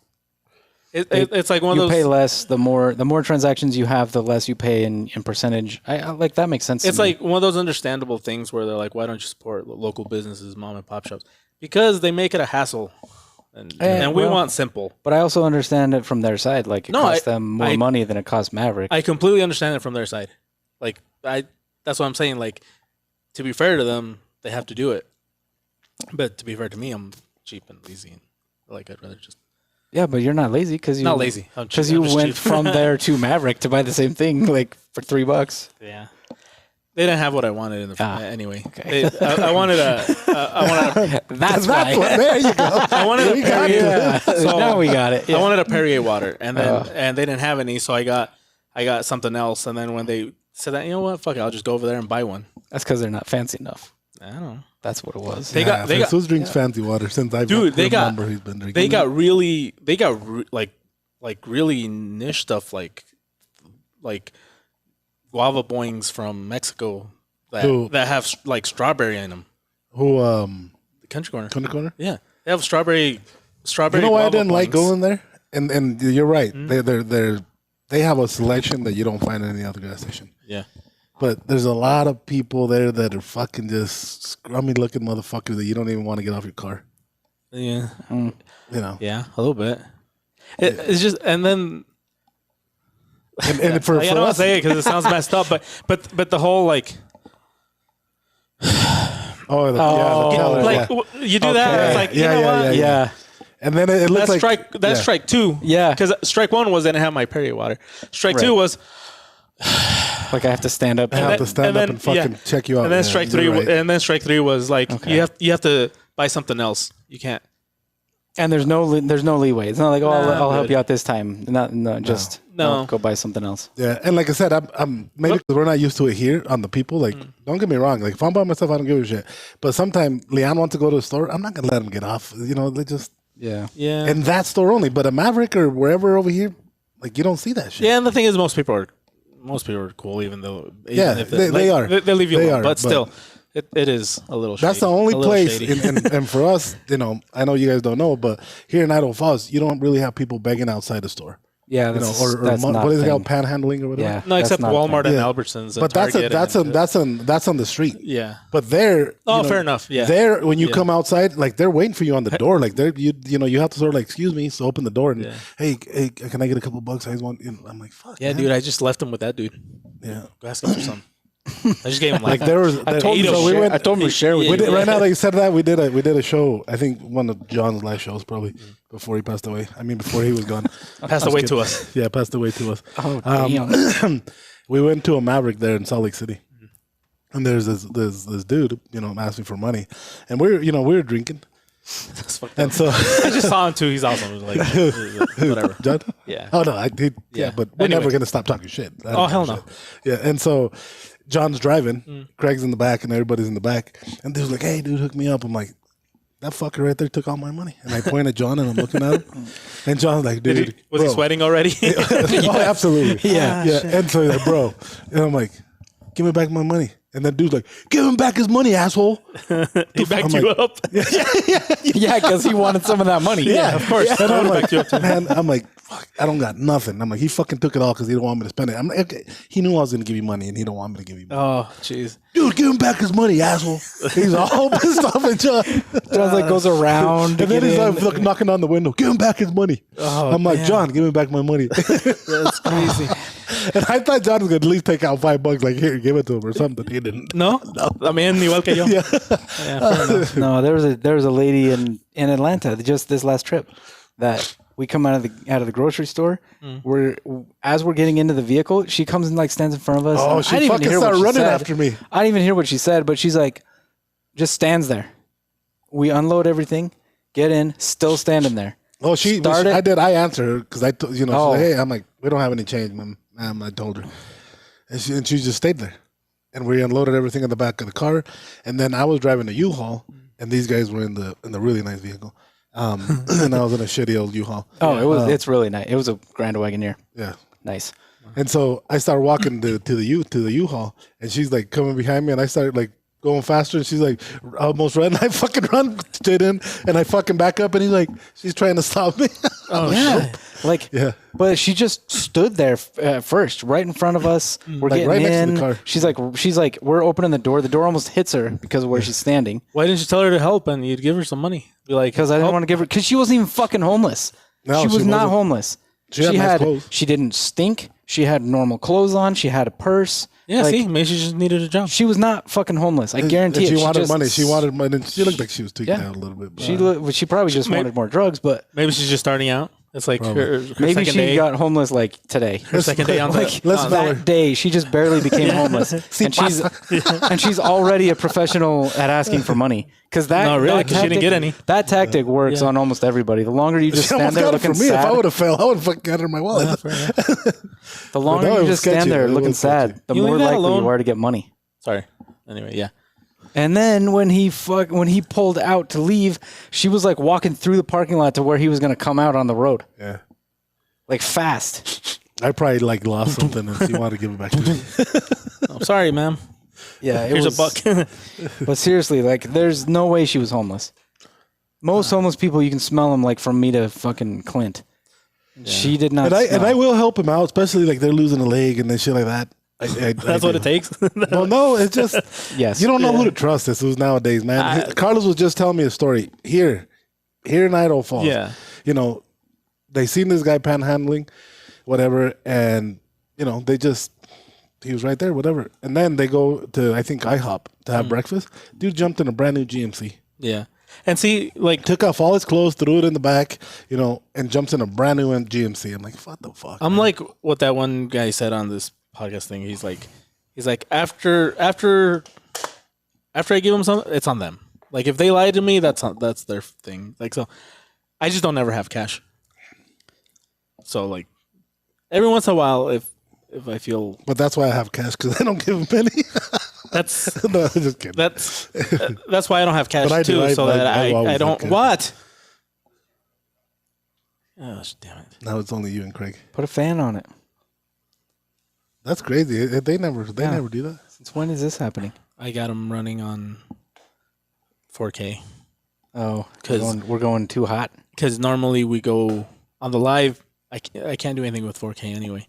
[SPEAKER 1] it's like one of those.
[SPEAKER 2] You pay less the more transactions you have, the less you pay in percentage. I like that makes sense.
[SPEAKER 1] It's like one of those understandable things where they're like, why don't you support local businesses, mom and pop shops? Because they make it a hassle, and we want simple.
[SPEAKER 2] But I also understand it from their side. Like it costs them more money than it costs Maverick.
[SPEAKER 1] I completely understand it from their side. Like that's what I'm saying. Like to be fair to them, they have to do it. But to be fair to me, I'm cheap and lazy. And like I'd rather just.
[SPEAKER 2] Yeah, but you're not lazy because you
[SPEAKER 1] not lazy
[SPEAKER 2] because you went from there to Maverick to buy the same thing like for $3.
[SPEAKER 1] Yeah, they didn't have what I wanted in the anyway.
[SPEAKER 2] Okay.
[SPEAKER 1] I wanted a.
[SPEAKER 2] That's why.
[SPEAKER 3] There you go.
[SPEAKER 1] I wanted a Perrier.
[SPEAKER 2] So now we got it. Yeah.
[SPEAKER 1] I wanted a Perrier water, and then and they didn't have any, so I got something else. And then when they said that, you know what, fuck it, I'll just go over there and buy one.
[SPEAKER 2] That's because they're not fancy enough.
[SPEAKER 1] I don't know.
[SPEAKER 2] That's what it was.
[SPEAKER 1] They got
[SPEAKER 3] Jesus drinks fancy water since I've remember he's been drinking.
[SPEAKER 1] They got really niche stuff like guava boings from Mexico that have like strawberry in them.
[SPEAKER 3] Who
[SPEAKER 1] Country Corner.
[SPEAKER 3] Country Corner?
[SPEAKER 1] Yeah, they have strawberry.
[SPEAKER 3] You know why I didn't
[SPEAKER 1] boings.
[SPEAKER 3] like going there? And you're right. They have a selection that you don't find in any other gas station.
[SPEAKER 1] Yeah.
[SPEAKER 3] But there's a lot of people there that are fucking just scrummy looking motherfuckers that you don't even want to get off your car.
[SPEAKER 1] Yeah.
[SPEAKER 3] You know.
[SPEAKER 1] Yeah, a little bit. It's just, and then.
[SPEAKER 3] And for
[SPEAKER 1] I don't want to
[SPEAKER 3] us,
[SPEAKER 1] say it because it sounds messed up, but the whole like. You do that. It's like you know what?
[SPEAKER 2] Yeah.
[SPEAKER 3] And then it looks
[SPEAKER 1] that's strike two.
[SPEAKER 2] Yeah.
[SPEAKER 1] Because strike one was I didn't have my Perrier water. Strike two was.
[SPEAKER 2] Like I have to stand up.
[SPEAKER 3] I have to stand up and fucking check you out.
[SPEAKER 1] And then strike three. Right. And then strike three was like you have to buy something else. You can't.
[SPEAKER 2] And there's no leeway. It's not like I'll help you out this time. No, go buy something else.
[SPEAKER 3] Yeah, and like I said, I'm maybe because we're not used to it here on the people. Like, don't get me wrong. Like, if I'm by myself, I don't give a shit. But sometimes Leon wants to go to the store. I'm not gonna let him get off. You know, they just
[SPEAKER 2] yeah.
[SPEAKER 3] In that store only. But a Maverick or wherever over here, like you don't see that shit.
[SPEAKER 1] Yeah, and the thing is, most people are cool, even if
[SPEAKER 3] they are.
[SPEAKER 1] They leave you
[SPEAKER 3] they
[SPEAKER 1] alone.
[SPEAKER 3] are,
[SPEAKER 1] but still, it is a little. Shady.
[SPEAKER 3] That's the only place,
[SPEAKER 1] and
[SPEAKER 3] and for us, you know, I know you guys don't know, but here in Idaho Falls, you don't really have people begging outside the store.
[SPEAKER 2] Yeah,
[SPEAKER 3] you know, what is it called, panhandling or whatever?
[SPEAKER 2] Yeah,
[SPEAKER 1] no, except Walmart and Albertsons.
[SPEAKER 3] But that's on the street.
[SPEAKER 1] Yeah,
[SPEAKER 3] but there.
[SPEAKER 1] Fair enough. Yeah,
[SPEAKER 3] there when you come outside, like they're waiting for you on the door. Like you have to sort of like, excuse me, so open the door and hey, can I get a couple bucks? I just want. I'm like, fuck.
[SPEAKER 1] Yeah, man. Dude, I just left him with that dude.
[SPEAKER 3] Yeah,
[SPEAKER 1] go ask him for some. I just gave him
[SPEAKER 3] like there was.
[SPEAKER 2] I told him to share with you.
[SPEAKER 3] Right now that you said that, we did a show. I think one of John's last shows probably before he passed away. I mean, before he was gone.
[SPEAKER 1] Passed away to us.
[SPEAKER 3] Yeah, passed away to us.
[SPEAKER 2] Oh, damn.
[SPEAKER 3] We went to a Maverick there in Salt Lake City, and there's this dude, you know, asking for money, and we were drinking. And so
[SPEAKER 1] I just saw him too. He's awesome. Like whatever.
[SPEAKER 3] John?
[SPEAKER 1] Yeah.
[SPEAKER 3] Oh no, I did. Yeah, but we're never gonna stop talking shit.
[SPEAKER 1] Oh hell no.
[SPEAKER 3] Yeah, and so John's driving, Craig's in the back, and everybody's in the back, and dude's like, "Hey, dude, hook me up." I'm like, "That fucker right there took all my money," and I point at John, and I'm looking at him, and John's like, "Dude,
[SPEAKER 1] was he sweating already?"
[SPEAKER 3] Oh, absolutely.
[SPEAKER 2] Yeah.
[SPEAKER 3] And so he's like, "Bro," and I'm like, "Give me back my money." And then dude's like, give him back his money, asshole.
[SPEAKER 1] He backed you up.
[SPEAKER 2] Yeah, because he wanted some of that money.
[SPEAKER 3] Yeah,
[SPEAKER 1] of course.
[SPEAKER 3] And I'm like,
[SPEAKER 1] Backed you up too.
[SPEAKER 3] man, I'm like, fuck, I don't got nothing. I'm like, he fucking took it all because he don't want me to spend it. I'm like, okay. He knew I was gonna give you money, and he don't want me to give you money.
[SPEAKER 1] Oh, jeez.
[SPEAKER 3] Dude, give him back his money, asshole. He's all pissed off at John.
[SPEAKER 2] John's like goes around.
[SPEAKER 3] And then he's like knocking on the window. Give him back his money.
[SPEAKER 1] Oh,
[SPEAKER 3] I'm like,
[SPEAKER 1] damn.
[SPEAKER 3] John, give me back my money.
[SPEAKER 1] That's crazy.
[SPEAKER 3] And I thought John was gonna at least take out $5, like, here, give it to him or something. He didn't.
[SPEAKER 1] No? También igual que yo.
[SPEAKER 3] Yeah.
[SPEAKER 1] Yeah, fair enough.
[SPEAKER 2] No, there was a lady in Atlanta just this last trip that we come out of the grocery store. As we're getting into the vehicle, she comes and like stands in front of us.
[SPEAKER 3] Oh,
[SPEAKER 2] and
[SPEAKER 3] she
[SPEAKER 2] I didn't even
[SPEAKER 3] fucking
[SPEAKER 2] hear what
[SPEAKER 3] started
[SPEAKER 2] she
[SPEAKER 3] running
[SPEAKER 2] said.
[SPEAKER 3] after me.
[SPEAKER 2] I didn't even hear what she said, but she's like, just stands there. We unload everything, get in, still standing there.
[SPEAKER 3] Oh,
[SPEAKER 2] Start it.
[SPEAKER 3] I did. I answered her because she's
[SPEAKER 2] Oh.
[SPEAKER 3] like, hey, I'm like, we don't have any change, ma'am. I told her, and she just stayed there, and we unloaded everything in the back of the car, and then I was driving a U-Haul, and these guys were in the really nice vehicle, and I was in a shitty old U-Haul.
[SPEAKER 2] Oh, it's really nice. It was a Grand Wagoneer.
[SPEAKER 3] Yeah.
[SPEAKER 2] Nice.
[SPEAKER 3] And so I started walking to the U-Haul, and she's like coming behind me, and I started like going faster, and she's like almost running. I fucking run straight in, and I fucking back up, and he's like, she's trying to stop me.
[SPEAKER 1] Oh,
[SPEAKER 2] Yeah.
[SPEAKER 1] shit.
[SPEAKER 2] Like,
[SPEAKER 3] Yeah.
[SPEAKER 2] but she just stood there first, right in front of us. We're
[SPEAKER 3] Like,
[SPEAKER 2] getting
[SPEAKER 3] right next to
[SPEAKER 2] in.
[SPEAKER 3] the car.
[SPEAKER 2] She's like, we're opening the door. The door almost hits her because of where she's standing.
[SPEAKER 1] Why didn't you tell her to help and you'd give her some money? Be like,
[SPEAKER 2] Because I didn't want to give her, because she wasn't even fucking homeless.
[SPEAKER 3] No,
[SPEAKER 2] she
[SPEAKER 3] she
[SPEAKER 2] was not
[SPEAKER 3] wasn't.
[SPEAKER 2] homeless.
[SPEAKER 3] She had nice clothes.
[SPEAKER 2] She didn't stink. She had normal clothes on. She had a purse.
[SPEAKER 1] Yeah,
[SPEAKER 2] Like,
[SPEAKER 1] see, maybe she just needed a job.
[SPEAKER 2] she was not fucking homeless. I guarantee
[SPEAKER 3] And
[SPEAKER 2] it.
[SPEAKER 3] she wanted
[SPEAKER 2] just,
[SPEAKER 3] money. She wanted money. And she looked like she was tweaking
[SPEAKER 2] Yeah.
[SPEAKER 3] out a little bit. But
[SPEAKER 2] She probably just
[SPEAKER 1] Maybe-
[SPEAKER 2] wanted more drugs, but
[SPEAKER 1] Maybe she's just starting out. It's like her
[SPEAKER 2] maybe
[SPEAKER 1] second
[SPEAKER 2] she
[SPEAKER 1] day.
[SPEAKER 2] got homeless like today.
[SPEAKER 1] Her second day on the.
[SPEAKER 2] Like
[SPEAKER 3] let's
[SPEAKER 1] on-
[SPEAKER 3] tell her.
[SPEAKER 2] that day, she just barely became homeless, and she's already a professional at asking for money. Because that
[SPEAKER 1] No, really,
[SPEAKER 2] that
[SPEAKER 1] 'cause she didn't
[SPEAKER 2] tactic-
[SPEAKER 1] get any.
[SPEAKER 2] That tactic works
[SPEAKER 1] Yeah.
[SPEAKER 2] on almost everybody. The longer you just
[SPEAKER 3] she almost
[SPEAKER 2] stand there
[SPEAKER 3] got it for
[SPEAKER 2] looking
[SPEAKER 3] me. If I
[SPEAKER 2] sad,
[SPEAKER 3] would have failed, I would have fucking got her in my wallet.
[SPEAKER 2] the longer
[SPEAKER 3] no, it
[SPEAKER 2] you
[SPEAKER 3] was
[SPEAKER 2] just stand
[SPEAKER 3] sketchy.
[SPEAKER 2] there
[SPEAKER 3] It
[SPEAKER 2] looking
[SPEAKER 3] was sketchy.
[SPEAKER 2] sad, the
[SPEAKER 1] You
[SPEAKER 2] more
[SPEAKER 1] leave that
[SPEAKER 2] likely
[SPEAKER 1] alone.
[SPEAKER 2] you are to get money.
[SPEAKER 1] Sorry. Anyway, yeah.
[SPEAKER 2] And then when he pulled out to leave, she was like walking through the parking lot to where he was going to come out on the road,
[SPEAKER 3] Yeah.
[SPEAKER 2] like fast.
[SPEAKER 3] I probably like lost something and she wanted to give it back to me.
[SPEAKER 1] Oh, sorry, ma'am.
[SPEAKER 2] Yeah,
[SPEAKER 1] Here's a buck.
[SPEAKER 2] But seriously, like, there's no way she was homeless. Most homeless people, you can smell them, like, from me to fucking Clint. She did not.
[SPEAKER 3] And I will help him out, especially like they're losing a leg and then shit like that.
[SPEAKER 1] That's what it takes.
[SPEAKER 3] Well, no, it's just
[SPEAKER 2] Yes.
[SPEAKER 3] you don't know who to trust. This was nowadays, man. Carlos was just telling me a story here in Idaho Falls.
[SPEAKER 1] Yeah.
[SPEAKER 3] You know, they seen this guy panhandling, whatever, and you know he was right there, whatever. And then they go to I think IHOP to have breakfast. Dude jumped in a brand new GMC.
[SPEAKER 1] Yeah. And see, like,
[SPEAKER 3] Took off all his clothes, threw it in the back, you know, and jumps in a brand new GMC. I'm like, what the fuck?
[SPEAKER 1] I'm like what that one guy said on this podcast thing. He's like after I give them something, it's on them. Like if they lie to me, that's their thing. Like so, I just don't ever have cash. So like every once in a while, if I feel
[SPEAKER 3] But that's why I have cash because I don't give him any.
[SPEAKER 1] that's
[SPEAKER 3] No, I'm just kidding.
[SPEAKER 1] that's why I don't have cash
[SPEAKER 3] But I do.
[SPEAKER 1] too. So that
[SPEAKER 3] I always
[SPEAKER 1] I
[SPEAKER 3] have
[SPEAKER 1] don't
[SPEAKER 3] cash.
[SPEAKER 1] what. Oh damn it!
[SPEAKER 3] Now it's only you and Craig.
[SPEAKER 2] Put a fan on it.
[SPEAKER 3] That's crazy. They never do that.
[SPEAKER 2] Since when is this happening?
[SPEAKER 1] I got them running on 4K.
[SPEAKER 2] Oh,
[SPEAKER 1] 'Cause-
[SPEAKER 2] we're going too hot.
[SPEAKER 1] Because normally we go on the live. I can't do anything with 4K anyway,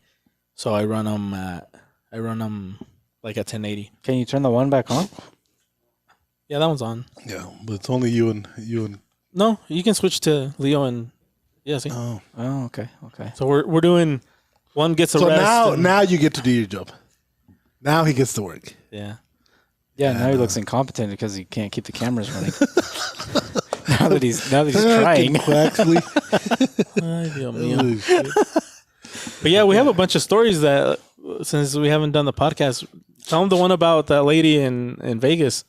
[SPEAKER 1] so I run them like at 1080.
[SPEAKER 2] Can you turn the one back on?
[SPEAKER 1] Yeah, that one's on.
[SPEAKER 3] Yeah, but it's only you and
[SPEAKER 1] No, you can switch to Leo and yeah. See,
[SPEAKER 3] Oh.
[SPEAKER 2] Oh, okay.
[SPEAKER 1] so we're doing one gets a
[SPEAKER 3] So
[SPEAKER 1] rest.
[SPEAKER 3] now you get to do your job. Now he gets to work.
[SPEAKER 1] Yeah.
[SPEAKER 2] Yeah, now he looks incompetent because he can't keep the cameras running. now that he's trying.
[SPEAKER 3] Actually.
[SPEAKER 1] Ay, Dios mío. But yeah, we have a bunch of stories that since we haven't done the podcast. Tell them the one about that lady in Vegas.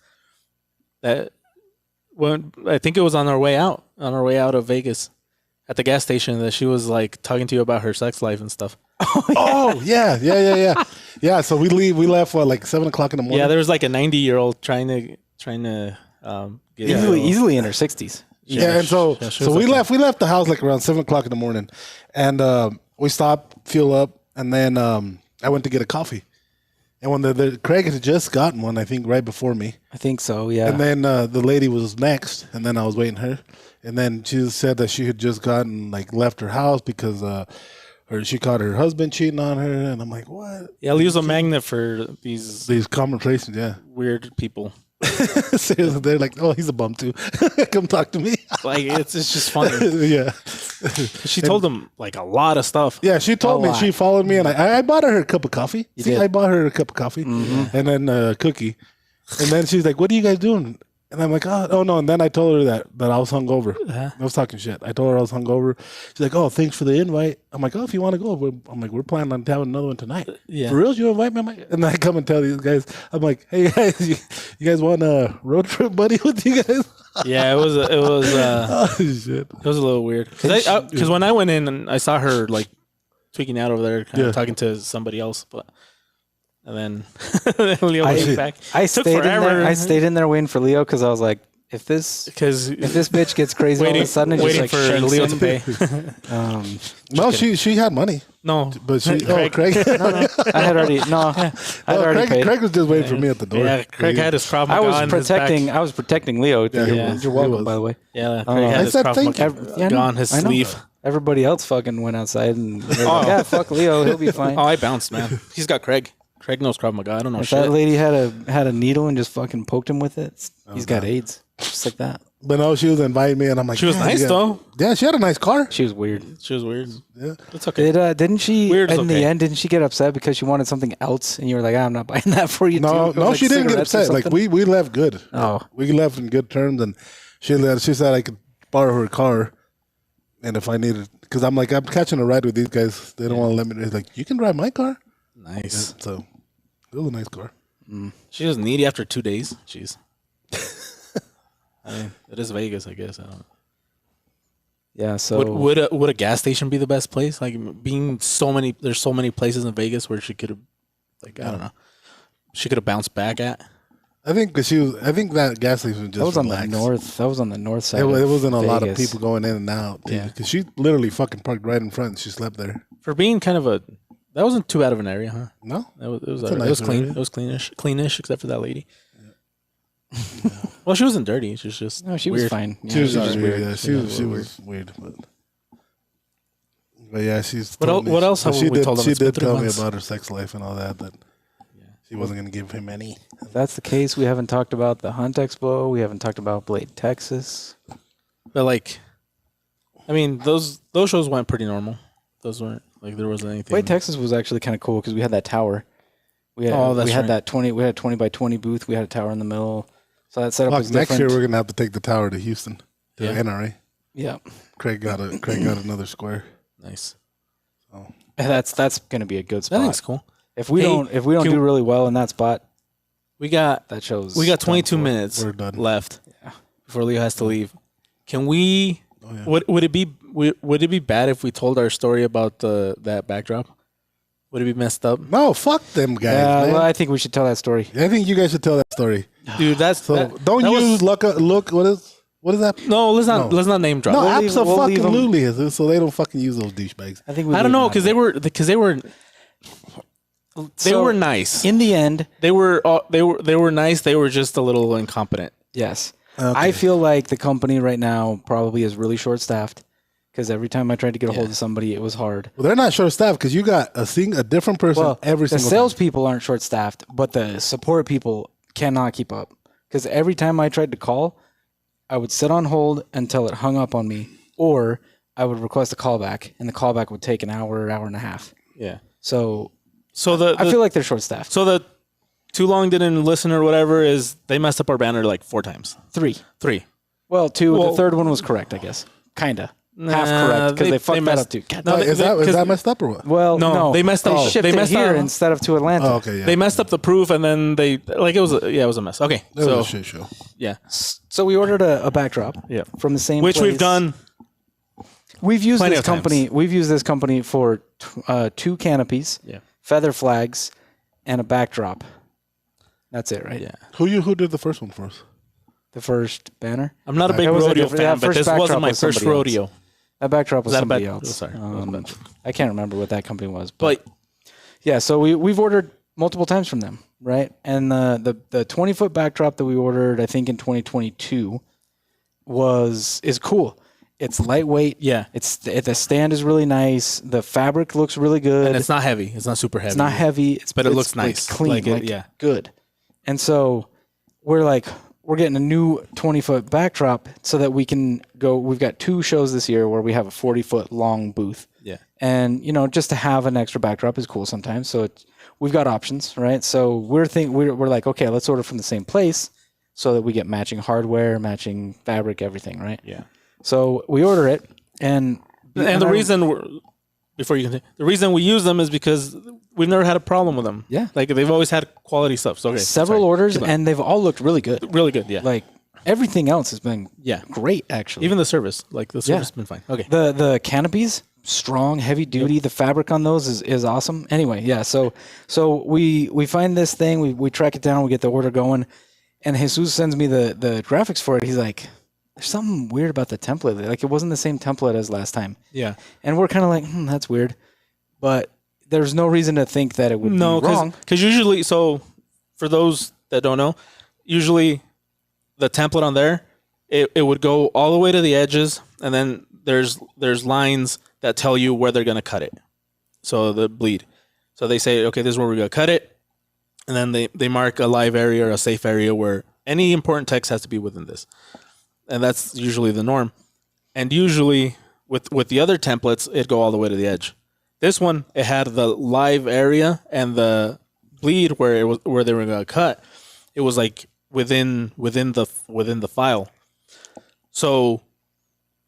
[SPEAKER 1] That when I think it was on our way out of Vegas at the gas station that she was like talking to you about her sex life and stuff.
[SPEAKER 3] Oh yeah. Yeah. So we left like 7:00 in the morning.
[SPEAKER 1] Yeah, there was like a 90-year-old trying to get
[SPEAKER 2] Easily in her 60s.
[SPEAKER 3] Yeah, and so
[SPEAKER 1] she was
[SPEAKER 3] we
[SPEAKER 1] like
[SPEAKER 3] left the house like around 7:00 in the morning, and we stopped, fuel up, and then I went to get a coffee, And when the Craig had just gotten one, I think right before me.
[SPEAKER 2] I think so, yeah.
[SPEAKER 3] And then the lady was next, and then I was waiting her. And then she said that she had just gotten, like, left her house because she caught her husband cheating on her. And I'm like, what?
[SPEAKER 1] Yeah, Leo's a magnet for these
[SPEAKER 3] conversations, yeah.
[SPEAKER 1] weird people.
[SPEAKER 3] Seriously, they're like, oh, he's a bum too. Come talk to me.
[SPEAKER 1] Like, it's just funny.
[SPEAKER 3] Yeah.
[SPEAKER 1] She told him, like, a lot of stuff.
[SPEAKER 3] Yeah, she told me. She followed me, and I bought her a cup of coffee.
[SPEAKER 2] did?
[SPEAKER 3] I bought her a cup of coffee and then a cookie. And then she's like, what are you guys doing? And I'm like, oh no. And then I told her that I was hungover. I was talking shit. I told her I was hungover. She's like, oh, thanks for the invite. I'm like, oh, if you want to go, we're planning on having another one tonight.
[SPEAKER 1] Yeah.
[SPEAKER 3] For real, you invite me? I'm like, and I come and tell these guys, I'm like, hey guys, you guys want a road trip buddy with you guys?
[SPEAKER 1] Yeah, it was
[SPEAKER 3] Oh shit.
[SPEAKER 1] it was a little weird because when I went in and I saw her like tweaking out over there, kind of talking to somebody else, and then Leo came back.
[SPEAKER 2] I
[SPEAKER 1] Took
[SPEAKER 2] stayed
[SPEAKER 1] forever.
[SPEAKER 2] in there. I stayed in there waiting for Leo because I was like, if this bitch gets crazy all of a sudden, it's just
[SPEAKER 1] waiting
[SPEAKER 2] like
[SPEAKER 1] for
[SPEAKER 2] shakes
[SPEAKER 1] Leo
[SPEAKER 2] him.
[SPEAKER 1] to pay.
[SPEAKER 3] No, she had money.
[SPEAKER 1] No,
[SPEAKER 3] But she,
[SPEAKER 1] Craig.
[SPEAKER 2] I had already already paid.
[SPEAKER 3] Craig was just waiting for me at the door.
[SPEAKER 1] Yeah, Craig had his Krav Maga
[SPEAKER 2] I was
[SPEAKER 1] on his back.
[SPEAKER 2] protecting Leo.
[SPEAKER 3] Yeah,
[SPEAKER 2] You're welcome,
[SPEAKER 3] was.
[SPEAKER 2] by the way.
[SPEAKER 1] Yeah, Craig had
[SPEAKER 3] I
[SPEAKER 1] his
[SPEAKER 3] said
[SPEAKER 1] Krav
[SPEAKER 3] thank
[SPEAKER 1] Maga
[SPEAKER 3] you.
[SPEAKER 1] on his
[SPEAKER 2] I know.
[SPEAKER 1] sleeve.
[SPEAKER 2] Everybody else fucking went outside and they were like, yeah, fuck Leo, he'll be fine.
[SPEAKER 1] Oh, I bounced, man. He's got Craig. Craig knows Krav Maga. I don't know
[SPEAKER 2] If
[SPEAKER 1] shit.
[SPEAKER 2] that lady had a needle and just fucking poked him with it, he's got AIDS, just like that.
[SPEAKER 3] But no, she was inviting me, and I'm like,
[SPEAKER 1] She was
[SPEAKER 3] "Yeah,
[SPEAKER 1] nice,
[SPEAKER 3] you got-"
[SPEAKER 1] though.
[SPEAKER 3] Yeah, she had a nice car.
[SPEAKER 2] She was weird.
[SPEAKER 1] She was weird.
[SPEAKER 3] Yeah.
[SPEAKER 1] It's okay.
[SPEAKER 2] Didn't she?
[SPEAKER 1] Weird is
[SPEAKER 2] in the
[SPEAKER 1] okay.
[SPEAKER 2] end, didn't she get upset because she wanted something else, and you were like, I'm not buying that for you.
[SPEAKER 3] No,
[SPEAKER 2] too? It was like
[SPEAKER 3] she didn't get
[SPEAKER 2] cigarettes or
[SPEAKER 3] upset. Like
[SPEAKER 2] something?
[SPEAKER 3] we left good.
[SPEAKER 2] Oh.
[SPEAKER 3] We left in good terms, and she said I could borrow her car, and if I needed, because I'm like, I'm catching a ride with these guys. They don't want to let me. He's like, you can drive my car.
[SPEAKER 1] Nice.
[SPEAKER 3] Yeah, so it was a nice car.
[SPEAKER 1] She was needy after 2 days. Jeez. I mean, it is Vegas, I guess. I don't know.
[SPEAKER 2] Yeah. So
[SPEAKER 1] Would a gas station be the best place? Like being there's so many places in Vegas where she could have, like, I don't know, she could have bounced back at.
[SPEAKER 3] I think I think that gas station was just
[SPEAKER 2] that was on
[SPEAKER 3] relaxed.
[SPEAKER 2] the north. That was on the north side.
[SPEAKER 3] It
[SPEAKER 2] of
[SPEAKER 3] wasn't a lot of
[SPEAKER 2] Vegas.
[SPEAKER 3] people going in and out.
[SPEAKER 1] Yeah.
[SPEAKER 3] Because she literally fucking parked right in front. And she slept there.
[SPEAKER 1] For being kind of that wasn't too bad of an area, huh?
[SPEAKER 3] No.
[SPEAKER 1] It was
[SPEAKER 3] It's a
[SPEAKER 1] alright. It was
[SPEAKER 3] nice
[SPEAKER 1] clean.
[SPEAKER 3] area.
[SPEAKER 1] It was cleanish, except for that lady. Yeah. Well, she wasn't dirty. She was just
[SPEAKER 2] No, she was
[SPEAKER 1] weird.
[SPEAKER 2] fine.
[SPEAKER 3] She was
[SPEAKER 2] just
[SPEAKER 3] just
[SPEAKER 2] weird.
[SPEAKER 3] weird. Yeah, she was weird, but yeah, she's.
[SPEAKER 1] What
[SPEAKER 3] told me-
[SPEAKER 1] else- what else
[SPEAKER 3] but
[SPEAKER 1] have
[SPEAKER 3] she
[SPEAKER 1] we
[SPEAKER 3] did,
[SPEAKER 1] told them?
[SPEAKER 3] She
[SPEAKER 1] It's been
[SPEAKER 3] did
[SPEAKER 1] 3
[SPEAKER 3] tell me
[SPEAKER 1] months.
[SPEAKER 3] about her sex life and all that. That she wasn't going to give him any.
[SPEAKER 2] If that's the case, we haven't talked about the Hunt Expo. We haven't talked about Blade, Texas.
[SPEAKER 1] But like, I mean, those shows went pretty normal. Those weren't like there wasn't anything.
[SPEAKER 2] Blade, Texas was actually kind of cool because we had that tower. We had,
[SPEAKER 1] that's
[SPEAKER 2] we had
[SPEAKER 1] right.
[SPEAKER 2] that 20. We had a 20 by 20 booth. We had a tower in the middle. So that setup
[SPEAKER 3] Fuck,
[SPEAKER 2] was
[SPEAKER 3] next
[SPEAKER 2] different.
[SPEAKER 3] year we're going to have to take the tower to Houston, to
[SPEAKER 1] Yeah.
[SPEAKER 3] NRA.
[SPEAKER 2] Yeah,
[SPEAKER 3] Craig got another square.
[SPEAKER 1] Nice.
[SPEAKER 2] that's going to be a good
[SPEAKER 1] That
[SPEAKER 2] spot.
[SPEAKER 1] thing's cool.
[SPEAKER 2] If we
[SPEAKER 1] Hey,
[SPEAKER 2] don't
[SPEAKER 1] can-
[SPEAKER 2] do really well in that spot,
[SPEAKER 1] We got
[SPEAKER 2] that shows
[SPEAKER 1] 22
[SPEAKER 2] done for.
[SPEAKER 1] minutes
[SPEAKER 3] We're done.
[SPEAKER 1] left before Leo has to leave. Can we?
[SPEAKER 3] Oh, yeah.
[SPEAKER 1] Would it be bad if we told our story about that backdrop? Would it be messed up,
[SPEAKER 3] No, fuck them guys,
[SPEAKER 2] Yeah,
[SPEAKER 3] man.
[SPEAKER 2] well, I think we should tell that story.
[SPEAKER 3] I think you guys should tell that story.
[SPEAKER 1] dude? That's
[SPEAKER 3] So
[SPEAKER 1] that,
[SPEAKER 3] don't
[SPEAKER 1] that
[SPEAKER 3] use
[SPEAKER 1] was-
[SPEAKER 3] look. What is that?
[SPEAKER 1] No, let's not.
[SPEAKER 3] No.
[SPEAKER 1] Let's not name drop.
[SPEAKER 3] No,
[SPEAKER 2] We'll leave 'em-
[SPEAKER 3] absolutely. So they don't fucking use those douchebags.
[SPEAKER 2] I think we
[SPEAKER 1] I don't
[SPEAKER 2] leave
[SPEAKER 1] know
[SPEAKER 2] them
[SPEAKER 1] because they were they
[SPEAKER 2] So,
[SPEAKER 1] were nice.
[SPEAKER 2] in the end.
[SPEAKER 1] They were nice. They were just a little incompetent.
[SPEAKER 2] Yes,
[SPEAKER 3] Okay.
[SPEAKER 2] I feel like the company right now probably is really short staffed because every time I tried to get a hold
[SPEAKER 1] Yeah.
[SPEAKER 2] of somebody, it was hard.
[SPEAKER 3] Well, they're not short staffed because you got a different person
[SPEAKER 2] Well,
[SPEAKER 3] every
[SPEAKER 2] the
[SPEAKER 3] single
[SPEAKER 2] salespeople aren't short staffed, but the support people cannot keep up. Because every time I tried to call, I would sit on hold until it hung up on me, or I would request a callback, and the callback would take an hour and a half.
[SPEAKER 1] Yeah.
[SPEAKER 2] So
[SPEAKER 1] So
[SPEAKER 2] I feel like they're short staffed.
[SPEAKER 1] so the too long didn't listen or whatever is they messed up our banner like 4 times.
[SPEAKER 2] Three.
[SPEAKER 1] Well,
[SPEAKER 2] Two.
[SPEAKER 1] Well-
[SPEAKER 2] The third one was correct, I guess. Kinda. Half
[SPEAKER 1] Nah,
[SPEAKER 2] correct because they fucked that
[SPEAKER 1] messed-
[SPEAKER 2] up too. God
[SPEAKER 1] No,
[SPEAKER 3] time.
[SPEAKER 1] they-
[SPEAKER 3] Is
[SPEAKER 1] they-
[SPEAKER 3] that messed up or what?
[SPEAKER 2] Well,
[SPEAKER 1] No,
[SPEAKER 2] no,
[SPEAKER 1] they messed up-
[SPEAKER 2] They shipped
[SPEAKER 1] they
[SPEAKER 2] it
[SPEAKER 1] messed
[SPEAKER 2] here
[SPEAKER 1] up-
[SPEAKER 2] instead of to Atlanta.
[SPEAKER 3] Oh, okay, yeah.
[SPEAKER 1] They messed up the proof and then they like it was a mess. Okay,
[SPEAKER 3] That
[SPEAKER 1] so
[SPEAKER 3] was a shit show.
[SPEAKER 1] yeah,
[SPEAKER 2] So we ordered a backdrop.
[SPEAKER 1] Yeah.
[SPEAKER 2] From the same
[SPEAKER 1] which
[SPEAKER 2] place.
[SPEAKER 1] we've done.
[SPEAKER 2] We've used
[SPEAKER 1] plenty
[SPEAKER 2] this
[SPEAKER 1] of times.
[SPEAKER 2] company. We've used this company for 2 canopies,
[SPEAKER 1] Yeah.
[SPEAKER 2] feather flags, and a backdrop. That's it, right?
[SPEAKER 1] Yeah,
[SPEAKER 3] Who did the first one for us?
[SPEAKER 2] The first banner.
[SPEAKER 1] I'm not a big
[SPEAKER 2] That was a
[SPEAKER 1] rodeo
[SPEAKER 2] different-
[SPEAKER 1] fan,
[SPEAKER 2] that
[SPEAKER 1] but
[SPEAKER 2] first
[SPEAKER 1] this
[SPEAKER 2] backdrop
[SPEAKER 1] wasn't my
[SPEAKER 2] was
[SPEAKER 1] first
[SPEAKER 2] somebody else.
[SPEAKER 1] rodeo.
[SPEAKER 2] That backdrop was
[SPEAKER 1] that a
[SPEAKER 2] somebody
[SPEAKER 1] bad-
[SPEAKER 2] else.
[SPEAKER 1] oh, sorry. That was a bad-
[SPEAKER 2] I can't remember what that company was, but yeah. So we've ordered multiple times from them, right? And the 20-foot backdrop that we ordered, I think in 2022, is cool. It's lightweight.
[SPEAKER 1] Yeah.
[SPEAKER 2] The stand is really nice. The fabric looks really good.
[SPEAKER 1] And it's not heavy. It's not super heavy.
[SPEAKER 2] It's not heavy.
[SPEAKER 1] But it looks nice.
[SPEAKER 2] Like clean.
[SPEAKER 1] Yeah.
[SPEAKER 2] Good. And so we're getting a new 20-foot backdrop so that we can go. We've got 2 shows this year where we have a 40-foot long booth.
[SPEAKER 1] Yeah.
[SPEAKER 2] And, just to have an extra backdrop is cool sometimes. So we've got options, right? So we're like, okay, let's order from the same place so that we get matching hardware, matching fabric, everything, right?
[SPEAKER 1] Yeah.
[SPEAKER 2] So we order it, and
[SPEAKER 1] the reason before you continue, the reason we use them is because we've never had a problem with them.
[SPEAKER 2] Yeah.
[SPEAKER 1] Like they've always had quality stuff. So
[SPEAKER 2] several orders, and they've all looked really good.
[SPEAKER 1] Really good, yeah.
[SPEAKER 2] Like everything else has been great, actually.
[SPEAKER 1] Even the service, has been fine. Okay.
[SPEAKER 2] The canopies, strong, heavy duty. Yep. The fabric on those is awesome. Anyway, yeah. So we find this thing, we track it down, we get the order going, and Jesus sends me the graphics for it. He's like, there's something weird about the template. Like it wasn't the same template as last time.
[SPEAKER 1] Yeah.
[SPEAKER 2] And we're kind of like, that's weird. But there's no reason to think that it would be wrong.
[SPEAKER 1] Because usually, so for those that don't know, usually the template on there, it would go all the way to the edges, and then there's lines that tell you where they're going to cut it. So the bleed. So they say, okay, this is where we're going to cut it. And then they mark a live area or a safe area where any important text has to be within this. And that's usually the norm. And usually with the other templates, it'd go all the way to the edge. This one, it had the live area and the bleed where they were going to cut. It was like within the file. So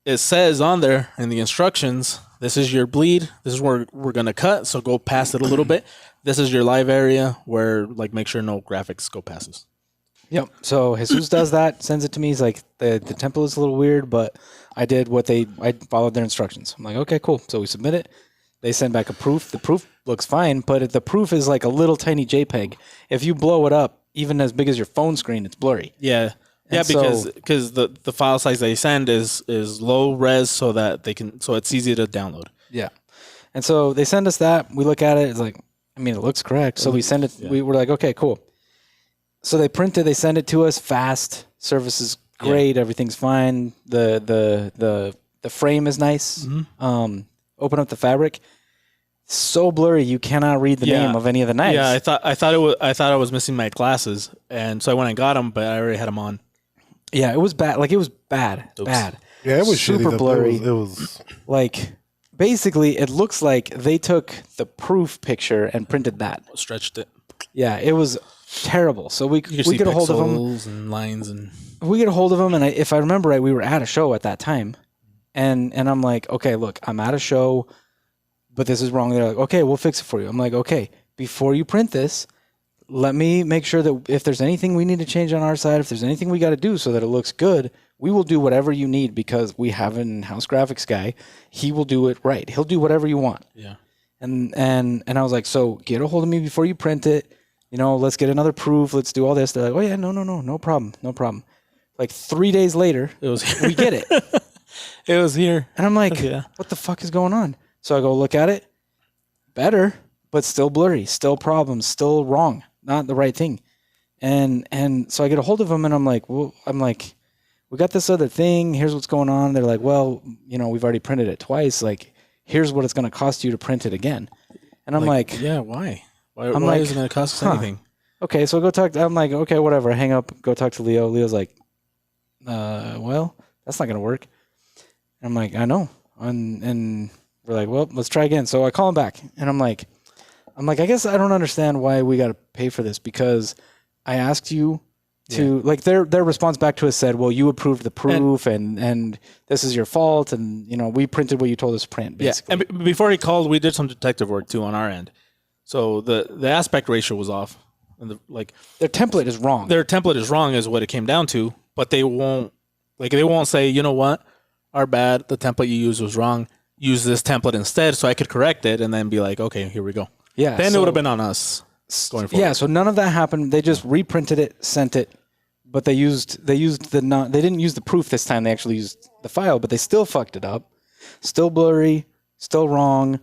[SPEAKER 1] it says on there in the instructions, this is your bleed. This is where we're going to cut. So go past it a little bit. This is your live area where make sure no graphics go past this.
[SPEAKER 2] Yep. So Jesus does that, sends it to me. He's like, the template is a little weird, but I followed their instructions. I'm like, okay, cool. So we submit it. They send back a proof. The proof looks fine, but the proof is like a little tiny JPEG. If you blow it up, even as big as your phone screen, it's blurry.
[SPEAKER 1] Yeah. Yeah, because the file size they send is low res so it's easy to download.
[SPEAKER 2] Yeah. And so they send us that. We look at it. It's like, it looks correct. So we send it. Yeah. We were like, okay, cool. So they print it. They send it to us fast. Service is great. Yeah. Everything's fine. The frame is nice. Mm-hmm. Open up the fabric. So blurry, you cannot read the name of any of the knives.
[SPEAKER 1] Yeah, I thought I was missing my glasses, and so I went and got them, but I already had them on.
[SPEAKER 2] Yeah, it was bad. It was bad. Oops. Bad.
[SPEAKER 3] Yeah, it was
[SPEAKER 2] super blurry.
[SPEAKER 3] It was
[SPEAKER 2] basically, it looks like they took the proof picture and printed that.
[SPEAKER 1] Stretched it.
[SPEAKER 2] Yeah, it was terrible. So we get a hold of them.
[SPEAKER 1] And lines and
[SPEAKER 2] we get a hold of them, and if I remember right, we were at a show at that time, and I'm like, okay, look, I'm at a show, but this is wrong. They're like, okay, we'll fix it for you. I'm like, okay, before you print this, let me make sure that if there's anything we need to change on our side, if there's anything we got to do so that it looks good, we will do whatever you need because we have an in-house graphics guy. He will do it right. He'll do whatever you want.
[SPEAKER 1] Yeah.
[SPEAKER 2] And I was like, so get a hold of me before you print it. Let's get another proof. Let's do all this. They're like, oh yeah, no problem. Like 3 days later, we get it.
[SPEAKER 1] It was here.
[SPEAKER 2] And I'm like, what the fuck is going on? So I go look at it. Better, but still blurry, still problems, still wrong, not the right thing. And so I get a hold of them, and I'm like, we got this other thing. Here's what's going on. They're like, well, we've already printed it twice. Like, here's what it's going to cost you to print it again. And I'm like,
[SPEAKER 1] yeah, why? Why is it going to cost us anything?
[SPEAKER 2] Okay, so go talk. I'm like, okay, whatever. I hang up, go talk to Leo. Leo's like, well, that's not going to work. And I'm like, I know. And we're like, well, let's try again. So I call him back, and I'm like, I guess I don't understand why we got to pay for this because I asked you to their response back to us said, well, you approved the proof and this is your fault. And, we printed what you told us to print, basically.
[SPEAKER 1] Yeah. And before he called, we did some detective work too on our end. So the aspect ratio was off. And
[SPEAKER 2] their template is wrong.
[SPEAKER 1] Their template is wrong is what it came down to, but they won't say, you know what? Our bad. The template you used was wrong. Use this template instead so I could correct it and then be like, okay, here we go.
[SPEAKER 2] Yeah.
[SPEAKER 1] Then it would have been on us going forward.
[SPEAKER 2] Yeah, so none of that happened. They just reprinted it, sent it, but they didn't use the proof this time. They actually used the file, but they still fucked it up. Still blurry, still wrong.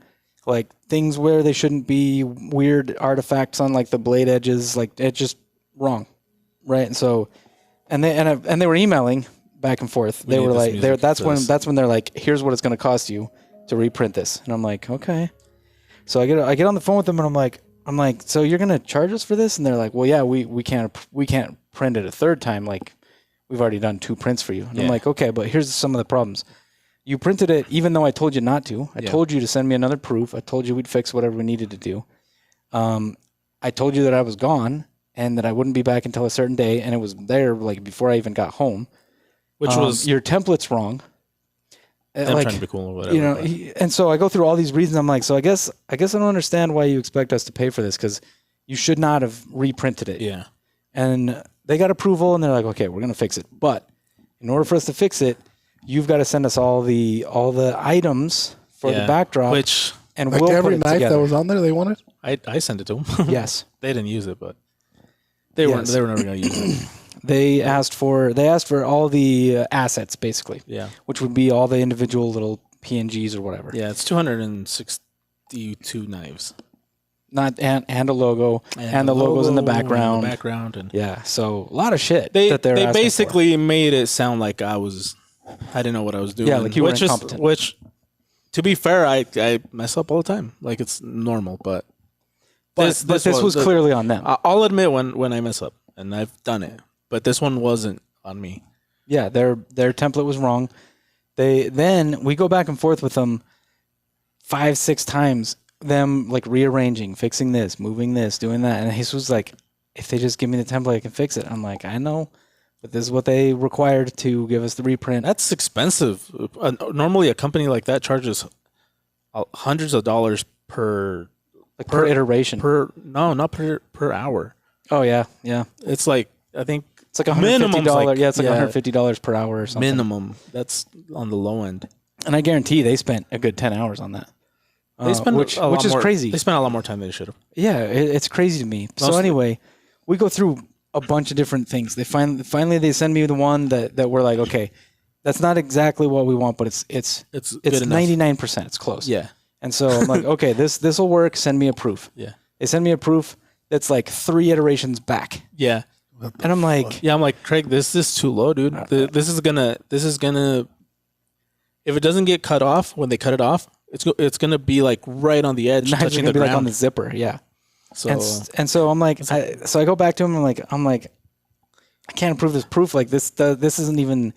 [SPEAKER 2] like things where they shouldn't be, weird artifacts on like the blade edges, like it's just wrong, right? And so, and they were emailing back and forth. They were like, that's when they're like, here's what it's going to cost you to reprint this, and I'm like, okay. So I get on the phone with them, and I'm like, so you're going to charge us for this? And they're like, well, yeah, we can't print it a third time, like we've already done 2 prints for you. And I'm like, okay, but here's some of the problems. You printed it even though I told you not to. I told you to send me another proof. I told you we'd fix whatever we needed to do. I told you that I was gone and that I wouldn't be back until a certain day, and it was there like before I even got home. Which was your template's wrong.
[SPEAKER 1] I'm trying to be cool or whatever.
[SPEAKER 2] You know, and so I go through all these reasons. I'm like, so I guess I don't understand why you expect us to pay for this, because you should not have reprinted it.
[SPEAKER 1] Yeah.
[SPEAKER 2] And they got approval, and they're like, okay, we're gonna fix it. But in order for us to fix it, you've got to send us all the items for the backdrop, and
[SPEAKER 3] like
[SPEAKER 2] we'll
[SPEAKER 3] every
[SPEAKER 2] put it
[SPEAKER 3] knife
[SPEAKER 2] together.
[SPEAKER 3] that was on there, they wanted.
[SPEAKER 1] I sent it to them.
[SPEAKER 2] Yes,
[SPEAKER 1] they didn't use it, but they were never going to use it.
[SPEAKER 2] They asked for all the assets basically.
[SPEAKER 1] Yeah,
[SPEAKER 2] which would be all the individual little PNGs or whatever.
[SPEAKER 1] Yeah, it's 262 knives.
[SPEAKER 2] Not and a logo, and the logo's in the background.
[SPEAKER 1] And
[SPEAKER 2] yeah, so a lot of shit.
[SPEAKER 1] They basically made it sound like I didn't know what I was doing.
[SPEAKER 2] Yeah, like you were incompetent.
[SPEAKER 1] Which, to be fair, I mess up all the time. Like it's normal, but
[SPEAKER 2] this was clearly on them.
[SPEAKER 1] I'll admit when I mess up, and I've done it, but this one wasn't on me.
[SPEAKER 2] Yeah, their template was wrong. Then we go back and forth with them 5-6 times. Them like rearranging, fixing this, moving this, doing that, and he was like, "If they just give me the template, I can fix it." I'm like, "I know, but this is what they required to give us the reprint."
[SPEAKER 1] That's expensive. Normally, a company like that charges hundreds of dollars per
[SPEAKER 2] iteration.
[SPEAKER 1] Not per hour.
[SPEAKER 2] Oh yeah.
[SPEAKER 1] It's like I think
[SPEAKER 2] it's like $150. Yeah, it's like $150 per hour or something.
[SPEAKER 1] Minimum. That's on the low end.
[SPEAKER 2] And I guarantee they spent a good 10 hours on that.
[SPEAKER 1] They spent
[SPEAKER 2] which is crazy.
[SPEAKER 1] They spent a lot more time than they should have.
[SPEAKER 2] Yeah, it's crazy to me. So anyway, we go through a bunch of different things. They finally they send me the one that we're like, okay, that's not exactly what we want, but it's 99%. It's close.
[SPEAKER 1] Yeah.
[SPEAKER 2] And so I'm like, okay, this will work. Send me a proof.
[SPEAKER 1] Yeah.
[SPEAKER 2] They send me a proof that's like 3 iterations back.
[SPEAKER 1] Yeah.
[SPEAKER 2] And I'm like,
[SPEAKER 1] I'm like, Craig, this is too low, dude. This is gonna. If it doesn't get cut off when they cut it off, it's gonna be like right on the edge, touching the ground.
[SPEAKER 2] Like on the zipper, yeah.
[SPEAKER 1] So
[SPEAKER 2] so I'm like, so I go back to him. I'm like, I can't approve this proof. Like this isn't even.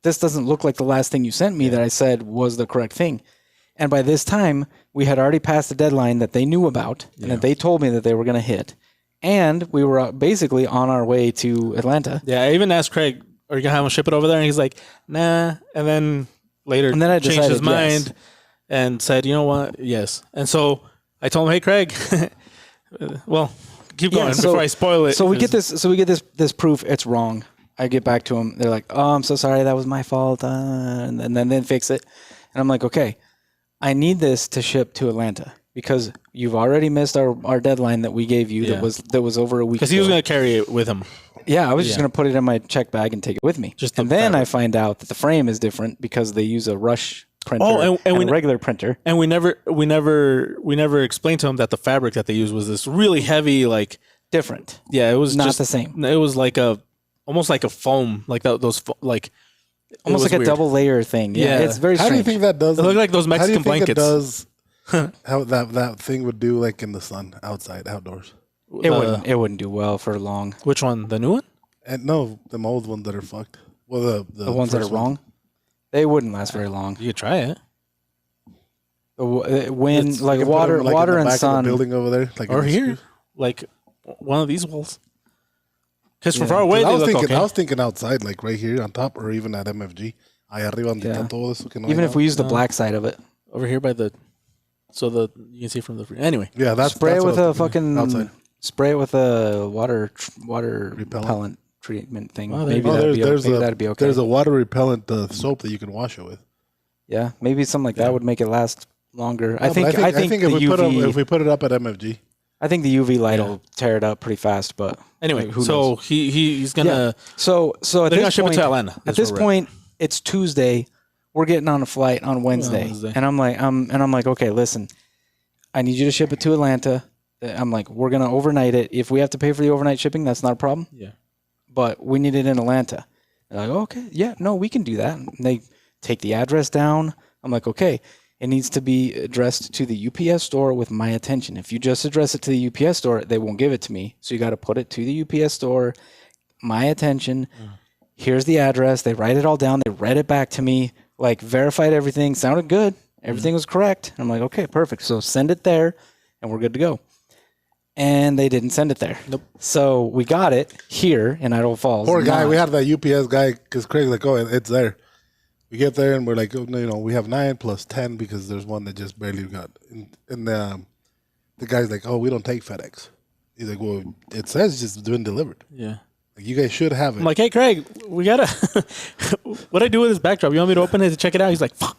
[SPEAKER 2] This doesn't look like the last thing you sent me that I said was the correct thing. And by this time, we had already passed the deadline that they knew about and that they told me that they were going to hit. And we were basically on our way to Atlanta.
[SPEAKER 1] Yeah, I even asked Craig, are you going to have him ship it over there? And he's like, nah. And then later
[SPEAKER 2] I
[SPEAKER 1] changed his mind and said, you know what? Yes. And so I told him, hey, Craig, well, keep going before I spoil it.
[SPEAKER 2] So we get this proof. It's wrong. I get back to them. They're like, oh, I'm so sorry. That was my fault. And then they fix it. And I'm like, okay, I need this to ship to Atlanta because you've already missed our deadline that we gave you that was over a week.
[SPEAKER 1] Because he was going to carry it with him.
[SPEAKER 2] Yeah, I was just going to put it in my check bag and take it with me. And then I find out that the frame is different because they use a rush printer and a regular printer.
[SPEAKER 1] And we never explained to him that the fabric that they used was this really heavy, like
[SPEAKER 2] different.
[SPEAKER 1] Yeah, it was
[SPEAKER 2] not
[SPEAKER 1] just
[SPEAKER 2] the same.
[SPEAKER 1] It was like almost like a foam, like those like
[SPEAKER 2] almost like a double layer thing. Yeah, it's very strange.
[SPEAKER 3] How do you think that does?
[SPEAKER 1] It look like those Mexican blankets.
[SPEAKER 3] How do you think it does? How that thing would do, like in the sun, outside, outdoors?
[SPEAKER 2] It wouldn't do well for long.
[SPEAKER 1] Which one? The new one?
[SPEAKER 3] And no, the old ones that are fucked. Well,
[SPEAKER 2] the ones that are wrong. They wouldn't last very long.
[SPEAKER 1] You could try it.
[SPEAKER 2] Wind, like water and sun.
[SPEAKER 3] Building over there, like
[SPEAKER 1] or here, like one of these walls. Because from far away,
[SPEAKER 3] I was thinking outside, like right here on top, or even at MFG.
[SPEAKER 2] Even if we use the black side of it.
[SPEAKER 1] Over here by the, you can see from the anyway.
[SPEAKER 3] Yeah, that's
[SPEAKER 2] spray
[SPEAKER 3] it
[SPEAKER 2] with a fucking
[SPEAKER 3] outside.
[SPEAKER 2] Spray it with a water repellent treatment thing. Maybe that'd be okay.
[SPEAKER 3] There's a water repellent soap that you can wash it with.
[SPEAKER 2] Yeah, maybe something like that would make it last longer.
[SPEAKER 3] No, I think if we put it up at MFG.
[SPEAKER 2] I think the UV light will tear it up pretty fast, but
[SPEAKER 1] anyway, so he's gonna.
[SPEAKER 2] So at
[SPEAKER 1] this point, to Atlanta.
[SPEAKER 2] At this point, it's Tuesday. We're getting on a flight on Wednesday, and I'm like, okay, listen, I need you to ship it to Atlanta. I'm like, we're going to overnight it. If we have to pay for the overnight shipping, that's not a problem.
[SPEAKER 1] Yeah.
[SPEAKER 2] But we need it in Atlanta. They're like, okay, yeah, no, we can do that. And they take the address down. I'm like, okay, it needs to be addressed to the UPS store with my attention. If you just address it to the UPS store, they won't give it to me. So you got to put it to the UPS store, my attention. Here's the address. They write it all down. They read it back to me, like verified everything. Sounded good. Everything was correct. I'm like, okay, perfect. So send it there and we're good to go. And they didn't send it there.
[SPEAKER 1] Nope.
[SPEAKER 2] So we got it here in Idaho Falls.
[SPEAKER 3] Poor guy. We had that UPS guy because Craig's like, oh, it's there. We get there and we're like, oh, no, we have 9 plus 10 because there's one that just barely got. And the guy's like, oh, we don't take FedEx. He's like, well, it says it's just been delivered.
[SPEAKER 1] Yeah.
[SPEAKER 3] Like, you guys should have it.
[SPEAKER 1] I'm like, hey, Craig, we got to. What do I do with this backdrop? You want me to open it to check it out? He's like, fuck.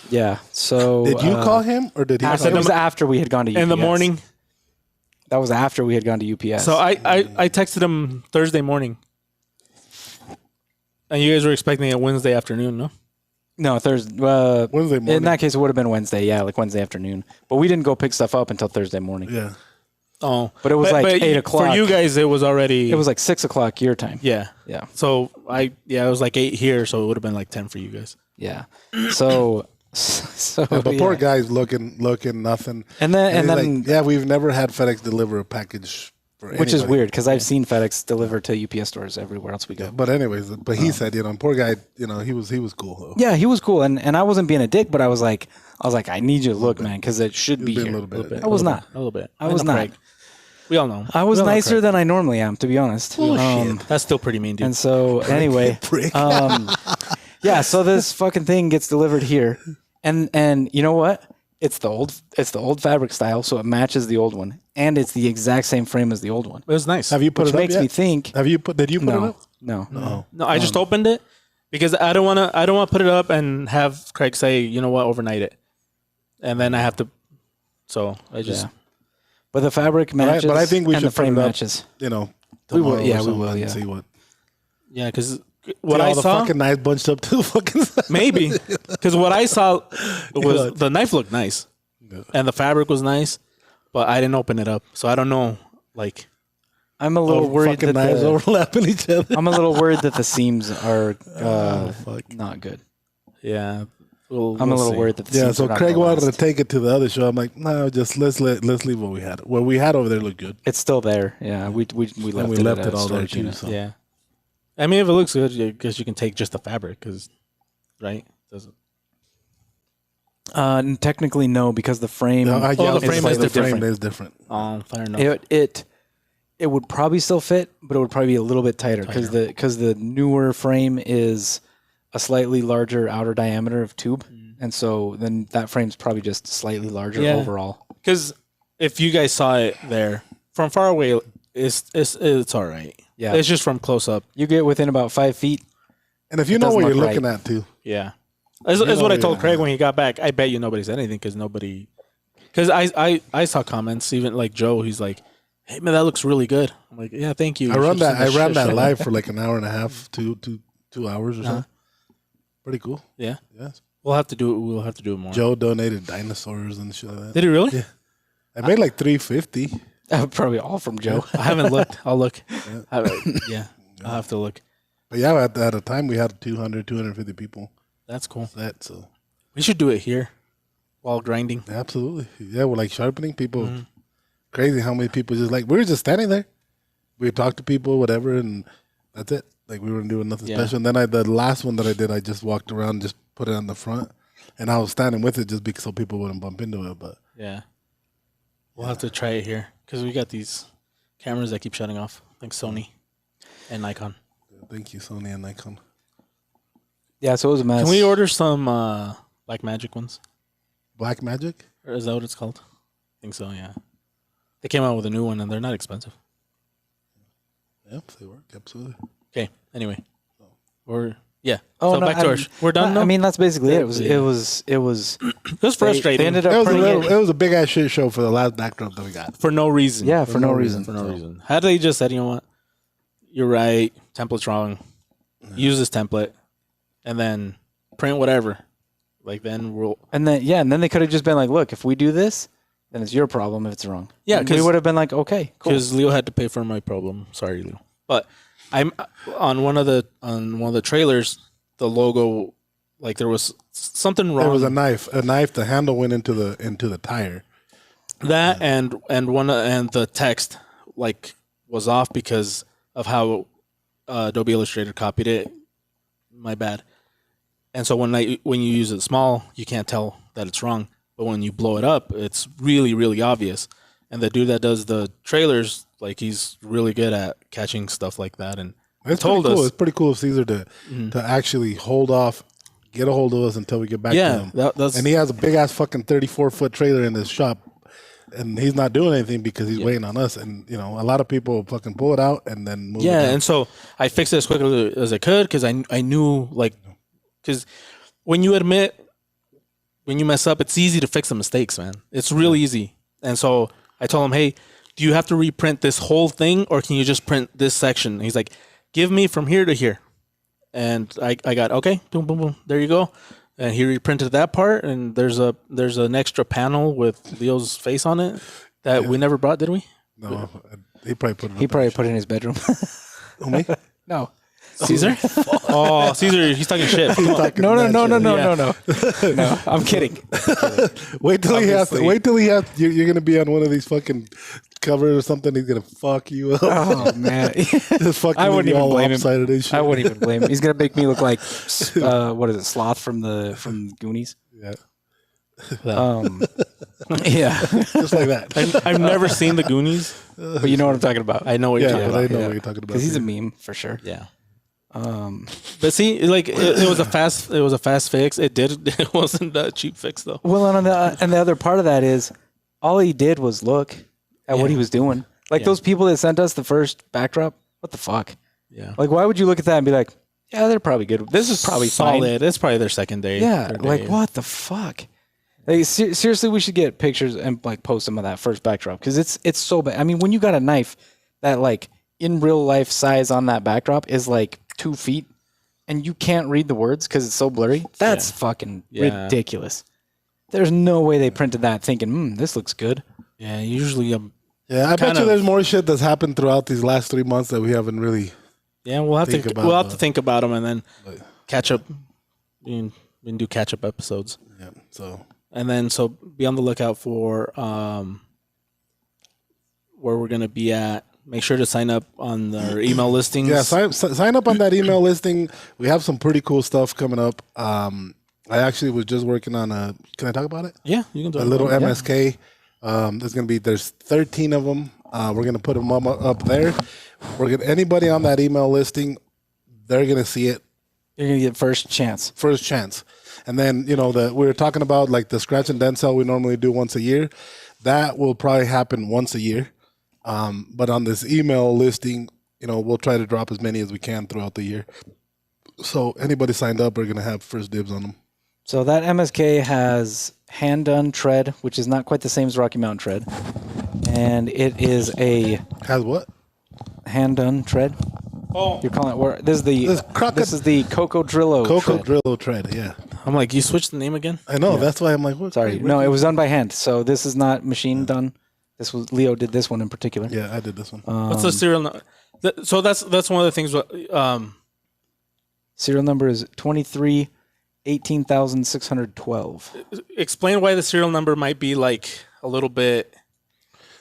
[SPEAKER 2] Yeah. So
[SPEAKER 3] did you call him or did he?
[SPEAKER 2] It was after we had gone to UPS.
[SPEAKER 1] In the morning.
[SPEAKER 2] That was after we had gone to UPS.
[SPEAKER 1] So I texted him Thursday morning. And you guys were expecting it Wednesday afternoon, no?
[SPEAKER 2] No, Thursday.
[SPEAKER 3] Wednesday morning.
[SPEAKER 2] In that case, it would have been Wednesday. Yeah, like Wednesday afternoon. But we didn't go pick stuff up until Thursday morning.
[SPEAKER 3] Yeah.
[SPEAKER 1] Oh.
[SPEAKER 2] But it was like 8 o'clock.
[SPEAKER 1] For you guys, it was already...
[SPEAKER 2] It was like 6 o'clock your time.
[SPEAKER 1] Yeah.
[SPEAKER 2] Yeah.
[SPEAKER 1] So, it was like 8 here, so it would have been like 10 for you guys.
[SPEAKER 2] Yeah. So...
[SPEAKER 3] but poor guy's looking nothing.
[SPEAKER 2] And then
[SPEAKER 3] like, yeah, we've never had FedEx deliver a package for
[SPEAKER 2] which is
[SPEAKER 3] anybody.
[SPEAKER 2] weird because I've seen FedEx deliver to UPS stores everywhere else we go.
[SPEAKER 3] But anyways, he said, poor guy, he was cool though.
[SPEAKER 2] Yeah, he was cool, and I wasn't being a dick, but I was like, I need you to look, man, because it should be here.
[SPEAKER 3] A little bit.
[SPEAKER 2] I was not.
[SPEAKER 1] A little bit.
[SPEAKER 2] I was not.
[SPEAKER 1] Craig. We all know.
[SPEAKER 2] I was nicer than I normally am, to be honest.
[SPEAKER 3] Bullshit.
[SPEAKER 1] That's still pretty mean, dude.
[SPEAKER 2] And so anyway, yeah. So this fucking thing gets delivered here, and you know what? It's the old fabric style, so it matches the old one, and it's the exact same frame as the old one.
[SPEAKER 1] It was nice.
[SPEAKER 3] Have you put
[SPEAKER 2] Which
[SPEAKER 3] it up
[SPEAKER 2] makes
[SPEAKER 3] yet?
[SPEAKER 2] me think.
[SPEAKER 3] Did you put it up?
[SPEAKER 2] No.
[SPEAKER 1] No, I just opened it because I don't want to put it up and have Craig say, you know what, overnight it, and then I have to. So I just.
[SPEAKER 2] Yeah. But the fabric matches.
[SPEAKER 3] But I think we
[SPEAKER 2] and
[SPEAKER 3] should
[SPEAKER 2] the frame
[SPEAKER 3] put it up,
[SPEAKER 2] matches.
[SPEAKER 3] We
[SPEAKER 2] will. Yeah, we will.
[SPEAKER 3] And
[SPEAKER 2] Yeah.
[SPEAKER 3] see what.
[SPEAKER 1] Yeah, because what I
[SPEAKER 3] all the
[SPEAKER 1] saw.
[SPEAKER 3] fucking knives bunched up to the fucking side.
[SPEAKER 1] Maybe because what I saw was the knife looked nice, and the fabric was nice, but I didn't open it up, so I don't know. Like,
[SPEAKER 2] I'm a little worried
[SPEAKER 3] fucking
[SPEAKER 2] that
[SPEAKER 3] knives overlapping each other.
[SPEAKER 2] I'm a little worried that the seams are not good.
[SPEAKER 1] yeah,
[SPEAKER 2] I'm a little worried that the seams
[SPEAKER 3] So
[SPEAKER 2] are not
[SPEAKER 3] Craig
[SPEAKER 2] gonna
[SPEAKER 3] wanted to
[SPEAKER 2] last.
[SPEAKER 3] take it to the other show. I'm like, no, just let's leave what we had. What we had over there looked good.
[SPEAKER 2] It's still there. Yeah, we left
[SPEAKER 3] And we
[SPEAKER 2] it
[SPEAKER 3] left
[SPEAKER 2] at
[SPEAKER 3] it all there
[SPEAKER 2] storage
[SPEAKER 3] too.
[SPEAKER 2] unit.
[SPEAKER 3] So.
[SPEAKER 1] Yeah, I mean, if it looks good, I guess you can take just the fabric, right? Doesn't.
[SPEAKER 2] Technically, no, because the frame.
[SPEAKER 1] the frame is
[SPEAKER 3] the
[SPEAKER 1] different.
[SPEAKER 3] frame is different.
[SPEAKER 1] Fair enough.
[SPEAKER 2] It would probably still fit, but it would probably be a little bit tighter because the newer frame is a slightly larger outer diameter of tube, and so then that frame's probably just slightly larger overall.
[SPEAKER 1] Because if you guys saw it there from far away, it's all right.
[SPEAKER 2] Yeah,
[SPEAKER 1] it's just from close up.
[SPEAKER 2] You get within about 5 feet.
[SPEAKER 3] And if you
[SPEAKER 2] It
[SPEAKER 3] know
[SPEAKER 2] doesn't
[SPEAKER 3] what you're
[SPEAKER 2] look
[SPEAKER 3] looking
[SPEAKER 2] right.
[SPEAKER 3] at too.
[SPEAKER 1] Yeah, that's what I told Craig when he got back. I bet you nobody said anything because I saw comments, even like Joe. He's like, "Hey man, that looks really good." I'm like, "Yeah, thank you."
[SPEAKER 3] I ran that live for like an hour and a half, 2 hours or something. Pretty cool.
[SPEAKER 1] Yeah,
[SPEAKER 3] Yes.
[SPEAKER 1] we'll have to do it. We'll have to do it more.
[SPEAKER 3] Joe donated dinosaurs and shit like that.
[SPEAKER 1] Did he really?
[SPEAKER 3] Yeah. I made like $350.
[SPEAKER 2] Probably all from Joe.
[SPEAKER 1] I haven't looked. I'll look. Yeah, I'll have to look.
[SPEAKER 3] But yeah, at a time we had 250 people
[SPEAKER 1] That's cool.
[SPEAKER 3] set. So
[SPEAKER 1] We should do it here while grinding.
[SPEAKER 3] absolutely, yeah, we're like sharpening people. Crazy how many people we were just standing there. We talked to people, whatever, and that's it. Like we weren't doing nothing special. And then the last one that I did, I just walked around, and just put it on the front, and I was standing with it just because so people wouldn't bump into it. But
[SPEAKER 1] Yeah, we'll have to try it here because we got these cameras that keep shutting off, like Sony and Nikon.
[SPEAKER 3] thank you, Sony and Nikon.
[SPEAKER 2] Yeah, so it was a mess.
[SPEAKER 1] Can we order some Black Magic ones?
[SPEAKER 3] Black Magic.
[SPEAKER 1] Or is that what it's called? I think so, yeah. They came out with a new one and they're not expensive.
[SPEAKER 3] Yep, they work absolutely.
[SPEAKER 1] Okay, anyway. We're
[SPEAKER 2] no,
[SPEAKER 1] back to ours. We're done now?
[SPEAKER 2] I mean, that's basically it. It was
[SPEAKER 1] it was frustrating.
[SPEAKER 2] They ended
[SPEAKER 3] It
[SPEAKER 2] up
[SPEAKER 3] was
[SPEAKER 2] putting it.
[SPEAKER 3] it was a big ass shit show for the last backdrop that we got.
[SPEAKER 1] for no reason.
[SPEAKER 2] Yeah, for no reason.
[SPEAKER 1] For no reason. Had they just said, you know what? You're right. Template's wrong. Use this template. And then print whatever. Like then we'll...
[SPEAKER 2] And then they could have just been like, look, if we do this, then it's your problem if it's wrong.
[SPEAKER 1] Yeah,
[SPEAKER 2] we would have been like, okay, cool.
[SPEAKER 1] Because Leo had to pay for my problem. Sorry, Leo. But I'm on one of the trailers. The logo, like there was something wrong.
[SPEAKER 3] There was a knife. The handle went into the tire.
[SPEAKER 1] That and the text like was off because of how Adobe Illustrator copied it. My bad. And so when you use it small, you can't tell that it's wrong. But when you blow it up, it's really, really obvious. And the dude that does the trailers, like he's really good at catching stuff like that. And
[SPEAKER 3] it's told us it's pretty cool of Caesar to actually hold off, get a hold of us until we get back to him. And he has a big ass fucking 34-foot trailer in his shop, and he's not doing anything because he's waiting on us. And a lot of people fucking pull it out and then move it down.
[SPEAKER 1] And so I fixed it as quickly as I could because I knew because when you mess up, it's easy to fix the mistakes, man. It's really easy. And so I told him, hey, do you have to reprint this whole thing or can you just print this section? And he's like, give me from here to here. And I got, okay, boom, boom, boom. There you go. And he reprinted that part. And there's an extra panel with Leo's face on it that we never brought, did we?
[SPEAKER 3] No, he probably put it.
[SPEAKER 2] He probably put it in his bedroom.
[SPEAKER 3] Me?
[SPEAKER 2] No.
[SPEAKER 1] Caesar? Oh, Caesar, he's talking shit.
[SPEAKER 2] No. No, I'm kidding.
[SPEAKER 3] Wait till he has. You're gonna be on one of these fucking covers or something. He's gonna fuck you up.
[SPEAKER 2] Oh man,
[SPEAKER 3] just fucking.
[SPEAKER 2] I wouldn't even blame him.
[SPEAKER 3] I
[SPEAKER 2] wouldn't even blame him. He's gonna make me look like what is it, Sloth from the Goonies?
[SPEAKER 3] Yeah.
[SPEAKER 2] Yeah,
[SPEAKER 3] just like that.
[SPEAKER 1] I've never seen the Goonies,
[SPEAKER 2] but you know what I'm talking about.
[SPEAKER 1] I know what you're talking about.
[SPEAKER 3] I know what you're talking about
[SPEAKER 2] because he's a meme for sure.
[SPEAKER 1] Yeah. But see, like it was a fast fix. It wasn't a cheap fix though.
[SPEAKER 2] Well, and the other part of that is all he did was look at what he was doing. Like those people that sent us the first backdrop, what the fuck?
[SPEAKER 1] Yeah.
[SPEAKER 2] Like, why would you look at that and be like, yeah, they're probably good. This is probably
[SPEAKER 1] solid.
[SPEAKER 2] fine.
[SPEAKER 1] It's probably their second day.
[SPEAKER 2] Yeah. Like, what the fuck? Like, seriously, we should get pictures and like post some of that first backdrop because it's so bad. I mean, when you got a knife that like in real life size on that backdrop is like 2 feet and you can't read the words because it's so blurry, that's fucking ridiculous. There's no way they printed that thinking, this looks good.
[SPEAKER 1] Yeah, usually
[SPEAKER 3] I bet you there's more shit that's happened throughout these last 3 months that we haven't really.
[SPEAKER 1] Yeah, we'll have to think about them and then catch up. We can do catch up episodes.
[SPEAKER 3] Yeah.
[SPEAKER 1] So be on the lookout for where we're gonna be at. Make sure to sign up on our email listings.
[SPEAKER 3] Yeah, sign up on that email listing. We have some pretty cool stuff coming up. I actually was just working on can I talk about it?
[SPEAKER 1] Yeah, you can talk
[SPEAKER 3] about it. A little MSK. There's 13 of them. We're going to put them up there. Anybody on that email listing, they're going to see it.
[SPEAKER 2] You're going to get first chance.
[SPEAKER 3] And then, we were talking about like the scratch and dent sale we normally do once a year. That will probably happen once a year. But on this email listing, we'll try to drop as many as we can throughout the year. So anybody signed up, we're going to have first dibs on them.
[SPEAKER 2] So that MSK has hand-done tread, which is not quite the same as Rocky Mountain tread. And it is
[SPEAKER 3] Has what?
[SPEAKER 2] Hand-done tread. Oh. You're calling it... This is the Cocodrillo tread.
[SPEAKER 3] Yeah.
[SPEAKER 1] I'm like, you switched the name again?
[SPEAKER 3] I know. Yeah. That's why I'm like, what?
[SPEAKER 2] Sorry. No, it was done by hand. So this is not machine done. Leo did this one in particular.
[SPEAKER 3] Yeah, I did this one.
[SPEAKER 1] What's the serial number? So that's one of the things.
[SPEAKER 2] Serial number is 18,612.
[SPEAKER 1] Explain why the serial number might be like a little bit.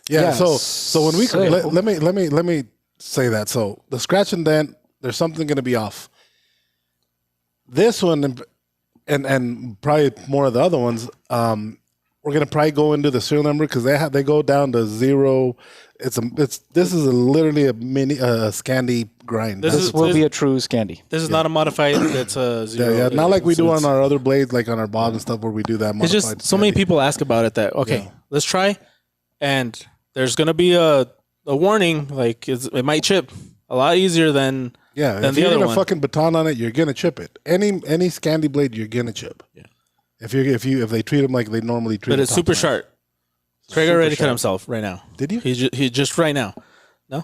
[SPEAKER 3] Yeah. So when we let me say that. So the scratch and dent, there's something going to be off. This one and probably more of the other ones. We're gonna probably go into the serial number because they go down to 0. This is literally a mini Scandi grind.
[SPEAKER 2] This will be a true Scandi.
[SPEAKER 1] This is not a modified. It's a 0.
[SPEAKER 3] Yeah, not like we do on our other blades, like on our Bob and stuff, where we do that.
[SPEAKER 1] It's just so many people ask about it that let's try, and there's gonna be a warning like it might chip a lot easier than
[SPEAKER 3] the other one. If you're gonna fucking baton on it, you're gonna chip it. Any Scandi blade, you're gonna chip. Yeah. If they treat them like they normally treat,
[SPEAKER 1] but it's super sharp. Craig already cut himself right now.
[SPEAKER 3] Did you?
[SPEAKER 1] He just right now. No.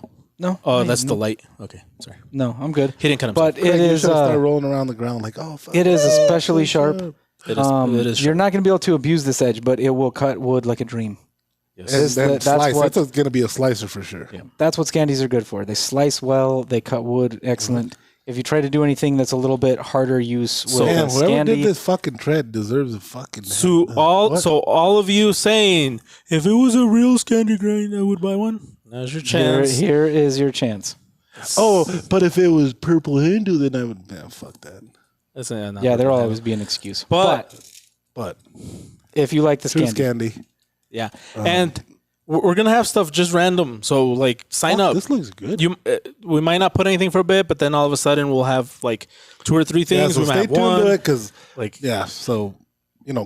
[SPEAKER 1] Oh, that's the light. Okay, sorry.
[SPEAKER 2] No, I'm good.
[SPEAKER 1] He didn't cut himself.
[SPEAKER 2] But it is
[SPEAKER 3] start rolling around the ground like fuck.
[SPEAKER 2] It is especially sharp.
[SPEAKER 1] It is.
[SPEAKER 2] You're not going to be able to abuse this edge, but it will cut wood like a dream.
[SPEAKER 1] Yes.
[SPEAKER 3] And then
[SPEAKER 2] That's
[SPEAKER 3] slice.
[SPEAKER 2] what-
[SPEAKER 3] That's going to be a slicer for sure.
[SPEAKER 1] Yeah.
[SPEAKER 2] That's what Scandies are good for. They slice well. They cut wood excellent. If you try to do anything that's a little bit harder use with
[SPEAKER 3] Man,
[SPEAKER 2] a
[SPEAKER 3] whoever
[SPEAKER 2] Scandi,
[SPEAKER 3] did this fucking tread deserves a fucking.
[SPEAKER 1] So all of you saying, if it was a real Scandi grind, I would buy one. Now's your chance.
[SPEAKER 2] here is your chance.
[SPEAKER 3] Oh, but if it was purple Hindu, then I would. Man, fuck that.
[SPEAKER 1] That's not
[SPEAKER 2] Yeah, there'll
[SPEAKER 1] what
[SPEAKER 2] always be an excuse.
[SPEAKER 1] But
[SPEAKER 3] But
[SPEAKER 2] if you like the
[SPEAKER 3] true
[SPEAKER 2] Scandi,
[SPEAKER 3] Scandi.
[SPEAKER 1] yeah, and we're gonna have stuff just random. So like, sign up.
[SPEAKER 3] This looks good.
[SPEAKER 1] We might not put anything for a bit, but then all of a sudden we'll have like 2 or 3
[SPEAKER 3] yeah,
[SPEAKER 1] things.
[SPEAKER 3] so
[SPEAKER 1] We might
[SPEAKER 3] stay
[SPEAKER 1] have
[SPEAKER 3] tuned
[SPEAKER 1] one.
[SPEAKER 3] to it because
[SPEAKER 1] Like
[SPEAKER 3] So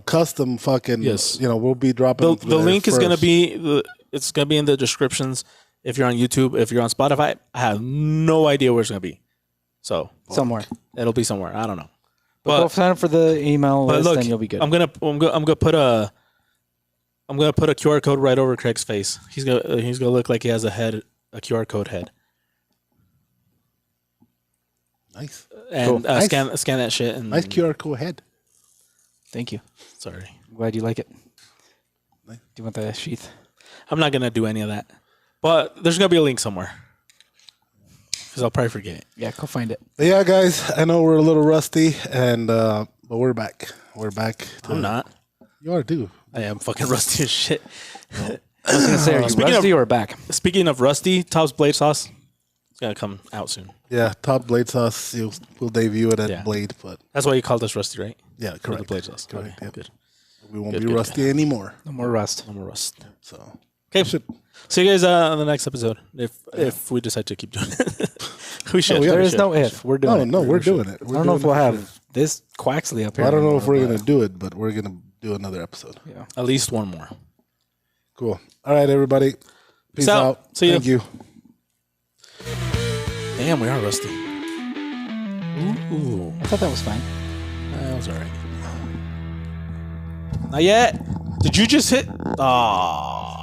[SPEAKER 3] custom fucking.
[SPEAKER 1] Yes.
[SPEAKER 3] We'll be dropping
[SPEAKER 1] the link is gonna
[SPEAKER 3] first.
[SPEAKER 1] be it's gonna be in the descriptions. If you're on YouTube, if you're on Spotify, I have no idea where it's gonna be. So
[SPEAKER 2] somewhere.
[SPEAKER 1] it'll be somewhere. I don't know.
[SPEAKER 2] But go sign up for the email
[SPEAKER 1] But
[SPEAKER 2] list,
[SPEAKER 1] look,
[SPEAKER 2] and you'll be good.
[SPEAKER 1] I'm gonna put a QR code right over Craig's face. He's gonna look like he has a QR code head,
[SPEAKER 3] Nice.
[SPEAKER 1] and
[SPEAKER 3] Cool. Nice.
[SPEAKER 1] scan that shit. And
[SPEAKER 3] Nice QR code head.
[SPEAKER 2] Thank you.
[SPEAKER 1] sorry,
[SPEAKER 2] I'm glad you like it.
[SPEAKER 3] Nice.
[SPEAKER 2] Do you want the sheath?
[SPEAKER 1] I'm not gonna do any of that. But there's gonna be a link somewhere because I'll probably forget.
[SPEAKER 2] Yeah, go find it.
[SPEAKER 3] But yeah, guys, I know we're a little rusty, but we're back. We're back.
[SPEAKER 1] I'm not.
[SPEAKER 3] You are too.
[SPEAKER 1] I am fucking rusty as shit.
[SPEAKER 2] I was gonna say, are you
[SPEAKER 1] Speaking
[SPEAKER 2] rusty
[SPEAKER 1] of-
[SPEAKER 2] or back?
[SPEAKER 1] Speaking of rusty, Top's Blade Sauce. It's gonna come out soon.
[SPEAKER 3] Yeah, top blade sauce. We'll debut it at
[SPEAKER 1] Yeah.
[SPEAKER 3] Blade, but
[SPEAKER 1] That's why you called us rusty, right?
[SPEAKER 3] yeah,
[SPEAKER 1] For
[SPEAKER 3] correct.
[SPEAKER 1] the blade sauce.
[SPEAKER 3] Correct.
[SPEAKER 1] Okay,
[SPEAKER 3] Yep.
[SPEAKER 1] good.
[SPEAKER 3] We won't
[SPEAKER 1] Good,
[SPEAKER 3] be
[SPEAKER 1] good,
[SPEAKER 3] rusty anymore.
[SPEAKER 2] No more rust.
[SPEAKER 1] No more rust.
[SPEAKER 3] So
[SPEAKER 1] Okay.
[SPEAKER 3] should,
[SPEAKER 1] See you guys on the next episode if we decide to keep doing it. We should.
[SPEAKER 3] yeah,
[SPEAKER 2] There
[SPEAKER 3] we
[SPEAKER 2] is no if. We're doing it.
[SPEAKER 3] no, we're doing it.
[SPEAKER 2] I don't know if we'll have this Quaxley up here.
[SPEAKER 3] I don't know if we're
[SPEAKER 2] anymore,
[SPEAKER 3] gonna do it, but we're gonna do another episode.
[SPEAKER 2] but, yeah.
[SPEAKER 1] At least one more.
[SPEAKER 3] Cool. All right, everybody. Peace
[SPEAKER 1] out.
[SPEAKER 3] out.
[SPEAKER 1] See ya.
[SPEAKER 3] Thank you.
[SPEAKER 1] Damn, we are rusty. Ooh,
[SPEAKER 2] I thought that was fine.
[SPEAKER 1] that was all right. Not yet. Did you just hit? Ah.